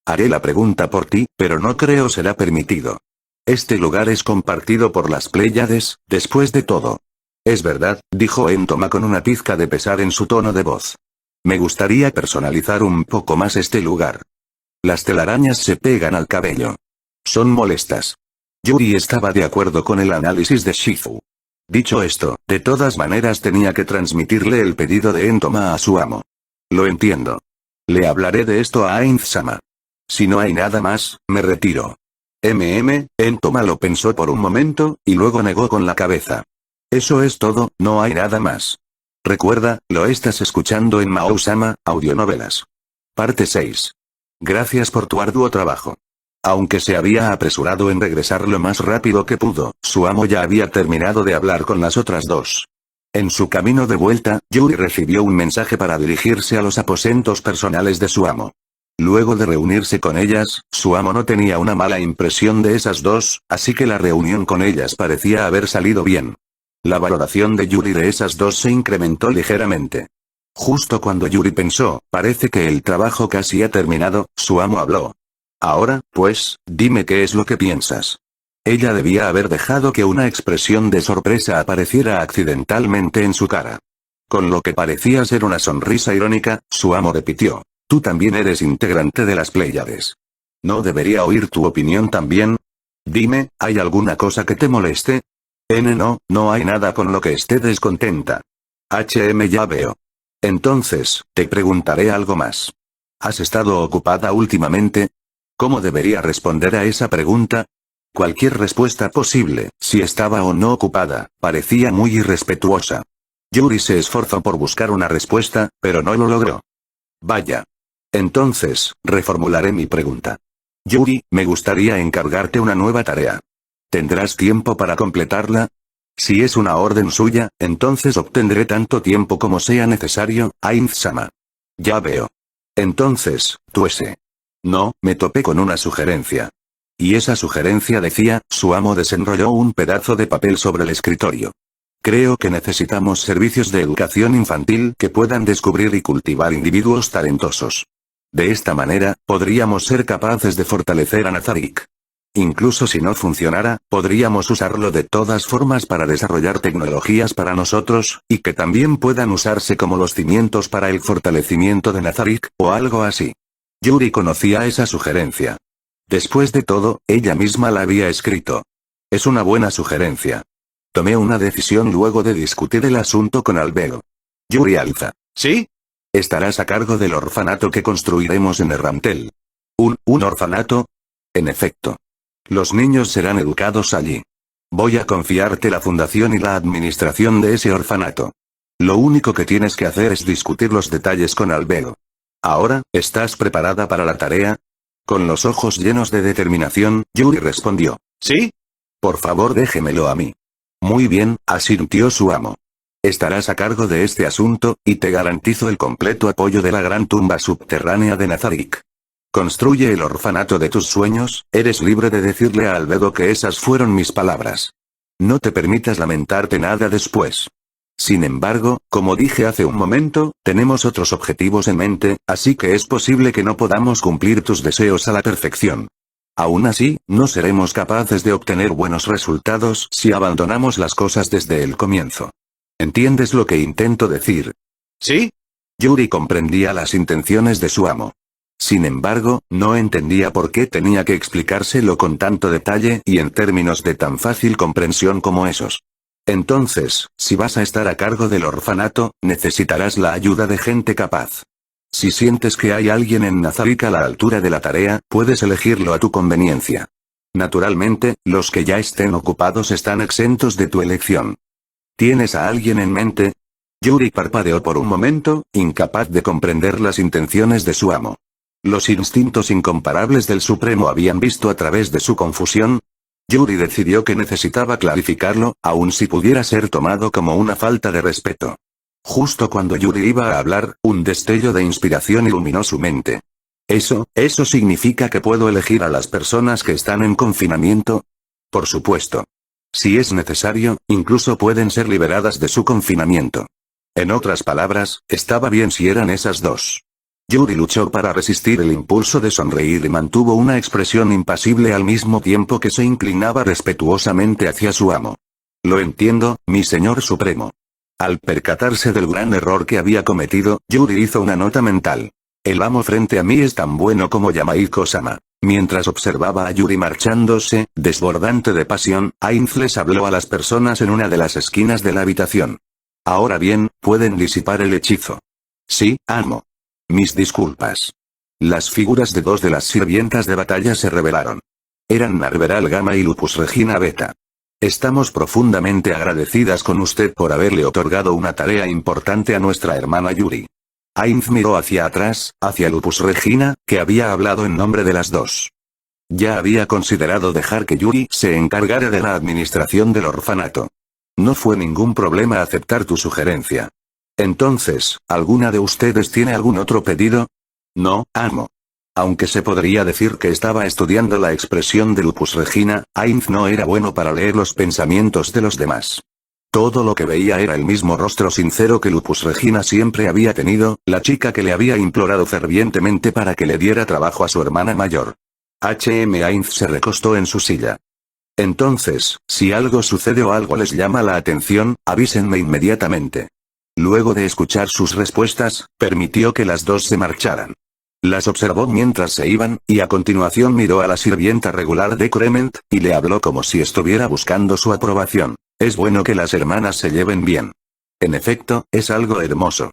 [SPEAKER 1] Haré la pregunta por ti, pero no creo será permitido. Este lugar es compartido por las Pléyades, después de todo. Es verdad, dijo Entoma con una pizca de pesar en su tono de voz. Me gustaría personalizar un poco más este lugar. Las telarañas se pegan al cabello. Son molestas. Yuri estaba de acuerdo con el análisis de Shifu. Dicho esto, de todas maneras tenía que transmitirle el pedido de Entoma a su amo. Lo entiendo. Le hablaré de esto a Ainz-sama. Si no hay nada más, me retiro. Entoma lo pensó por un momento, y luego negó con la cabeza. Eso es todo, no hay nada más. Recuerda, lo estás escuchando en Mao-sama, Audionovelas. Parte 6. Gracias por tu arduo trabajo. Aunque se había apresurado en regresar lo más rápido que pudo, su amo ya había terminado de hablar con las otras dos. En su camino de vuelta, Yuri recibió un mensaje para dirigirse a los aposentos personales de su amo. Luego de reunirse con ellas, su amo no tenía una mala impresión de esas dos, así que la reunión con ellas parecía haber salido bien. La valoración de Yuri de esas dos se incrementó ligeramente. Justo cuando Yuri pensó, parece que el trabajo casi ha terminado, su amo habló. Ahora, pues, dime qué es lo que piensas. Ella debía haber dejado que una expresión de sorpresa apareciera accidentalmente en su cara. Con lo que parecía ser una sonrisa irónica, su amo repitió. Tú también eres integrante de las Pléyades. ¿No debería oír tu opinión también? Dime, ¿hay alguna cosa que te moleste? No hay nada con lo que esté descontenta. Ya veo. Entonces, te preguntaré algo más. ¿Has estado ocupada últimamente? ¿Cómo debería responder a esa pregunta? Cualquier respuesta posible, si estaba o no ocupada, parecía muy irrespetuosa. Yuri se esforzó por buscar una respuesta, pero no lo logró. Vaya. Entonces, reformularé mi pregunta. Yuri, me gustaría encargarte una nueva tarea. ¿Tendrás tiempo para completarla? Si es una orden suya, entonces obtendré tanto tiempo como sea necesario, Ainz-sama. Ya veo. Entonces, tuese. No, me topé con una sugerencia. Y esa sugerencia decía, su amo desenrolló un pedazo de papel sobre el escritorio. Creo que necesitamos servicios de educación infantil que puedan descubrir y cultivar individuos talentosos. De esta manera, podríamos ser capaces de fortalecer a Nazarik. Incluso si no funcionara, podríamos usarlo de todas formas para desarrollar tecnologías para nosotros, y que también puedan usarse como los cimientos para el fortalecimiento de Nazarik, o algo así. Yuri conocía esa sugerencia. Después de todo, ella misma la había escrito. Es una buena sugerencia. Tomé una decisión luego de discutir el asunto con Albedo. Yuri alza. ¿Sí? Estarás a cargo del orfanato que construiremos en Errantel. ¿Un orfanato? En efecto. Los niños serán educados allí. Voy a confiarte la fundación y la administración de ese orfanato. Lo único que tienes que hacer es discutir los detalles con Albedo. Ahora, ¿estás preparada para la tarea? Con los ojos llenos de determinación, Yuri respondió. ¿Sí? Por favor déjemelo a mí. Muy bien, asintió su amo. Estarás a cargo de este asunto, y te garantizo el completo apoyo de la gran tumba subterránea de Nazarik. Construye el orfanato de tus sueños, eres libre de decirle a Albedo que esas fueron mis palabras. No te permitas lamentarte nada después. Sin embargo, como dije hace un momento, tenemos otros objetivos en mente, así que es posible que no podamos cumplir tus deseos a la perfección. Aún así, no seremos capaces de obtener buenos resultados si abandonamos las cosas desde el comienzo. ¿Entiendes lo que intento decir? ¿Sí? Yuri comprendía las intenciones de su amo. Sin embargo, no entendía por qué tenía que explicárselo con tanto detalle y en términos de tan fácil comprensión como esos. Entonces, si vas a estar a cargo del orfanato, necesitarás la ayuda de gente capaz. Si sientes que hay alguien en Nazarik a la altura de la tarea, puedes elegirlo a tu conveniencia. Naturalmente, los que ya estén ocupados están exentos de tu elección. ¿Tienes a alguien en mente? Yuri parpadeó por un momento, incapaz de comprender las intenciones de su amo. Los instintos incomparables del Supremo habían visto a través de su confusión. Yuri decidió que necesitaba clarificarlo, aun si pudiera ser tomado como una falta de respeto. Justo cuando Yuri iba a hablar, un destello de inspiración iluminó su mente. ¿Eso significa que puedo elegir a las personas que están en confinamiento? Por supuesto. Si es necesario, incluso pueden ser liberadas de su confinamiento. En otras palabras, estaba bien si eran esas dos. Yuri luchó para resistir el impulso de sonreír y mantuvo una expresión impasible al mismo tiempo que se inclinaba respetuosamente hacia su amo. Lo entiendo, mi señor supremo. Al percatarse del gran error que había cometido, Yuri hizo una nota mental. El amo frente a mí es tan bueno como Yamaiko-sama. Mientras observaba a Yuri marchándose, desbordante de pasión, Ainz les habló a las personas en una de las esquinas de la habitación. Ahora bien, pueden disipar el hechizo. Sí, amo. Mis disculpas. Las figuras de dos de las sirvientas de batalla se revelaron. Eran Narveral Gamma y Lupus Regina Beta. Estamos profundamente agradecidas con usted por haberle otorgado una tarea importante a nuestra hermana Yuri. Ainz miró hacia atrás, hacia Lupus Regina, que había hablado en nombre de las dos. Ya había considerado dejar que Yuri se encargara de la administración del orfanato. No fue ningún problema aceptar tu sugerencia. Entonces, ¿alguna de ustedes tiene algún otro pedido? No, amo. Aunque se podría decir que estaba estudiando la expresión de Lupus Regina, Ainz no era bueno para leer los pensamientos de los demás. Todo lo que veía era el mismo rostro sincero que Lupus Regina siempre había tenido, la chica que le había implorado fervientemente para que le diera trabajo a su hermana mayor. Ainz se recostó en su silla. Entonces, si algo sucede o algo les llama la atención, avísenme inmediatamente. Luego de escuchar sus respuestas, permitió que las dos se marcharan. Las observó mientras se iban, y a continuación miró a la sirvienta regular de Crement, y le habló como si estuviera buscando su aprobación. Es bueno que las hermanas se lleven bien. En efecto, es algo hermoso.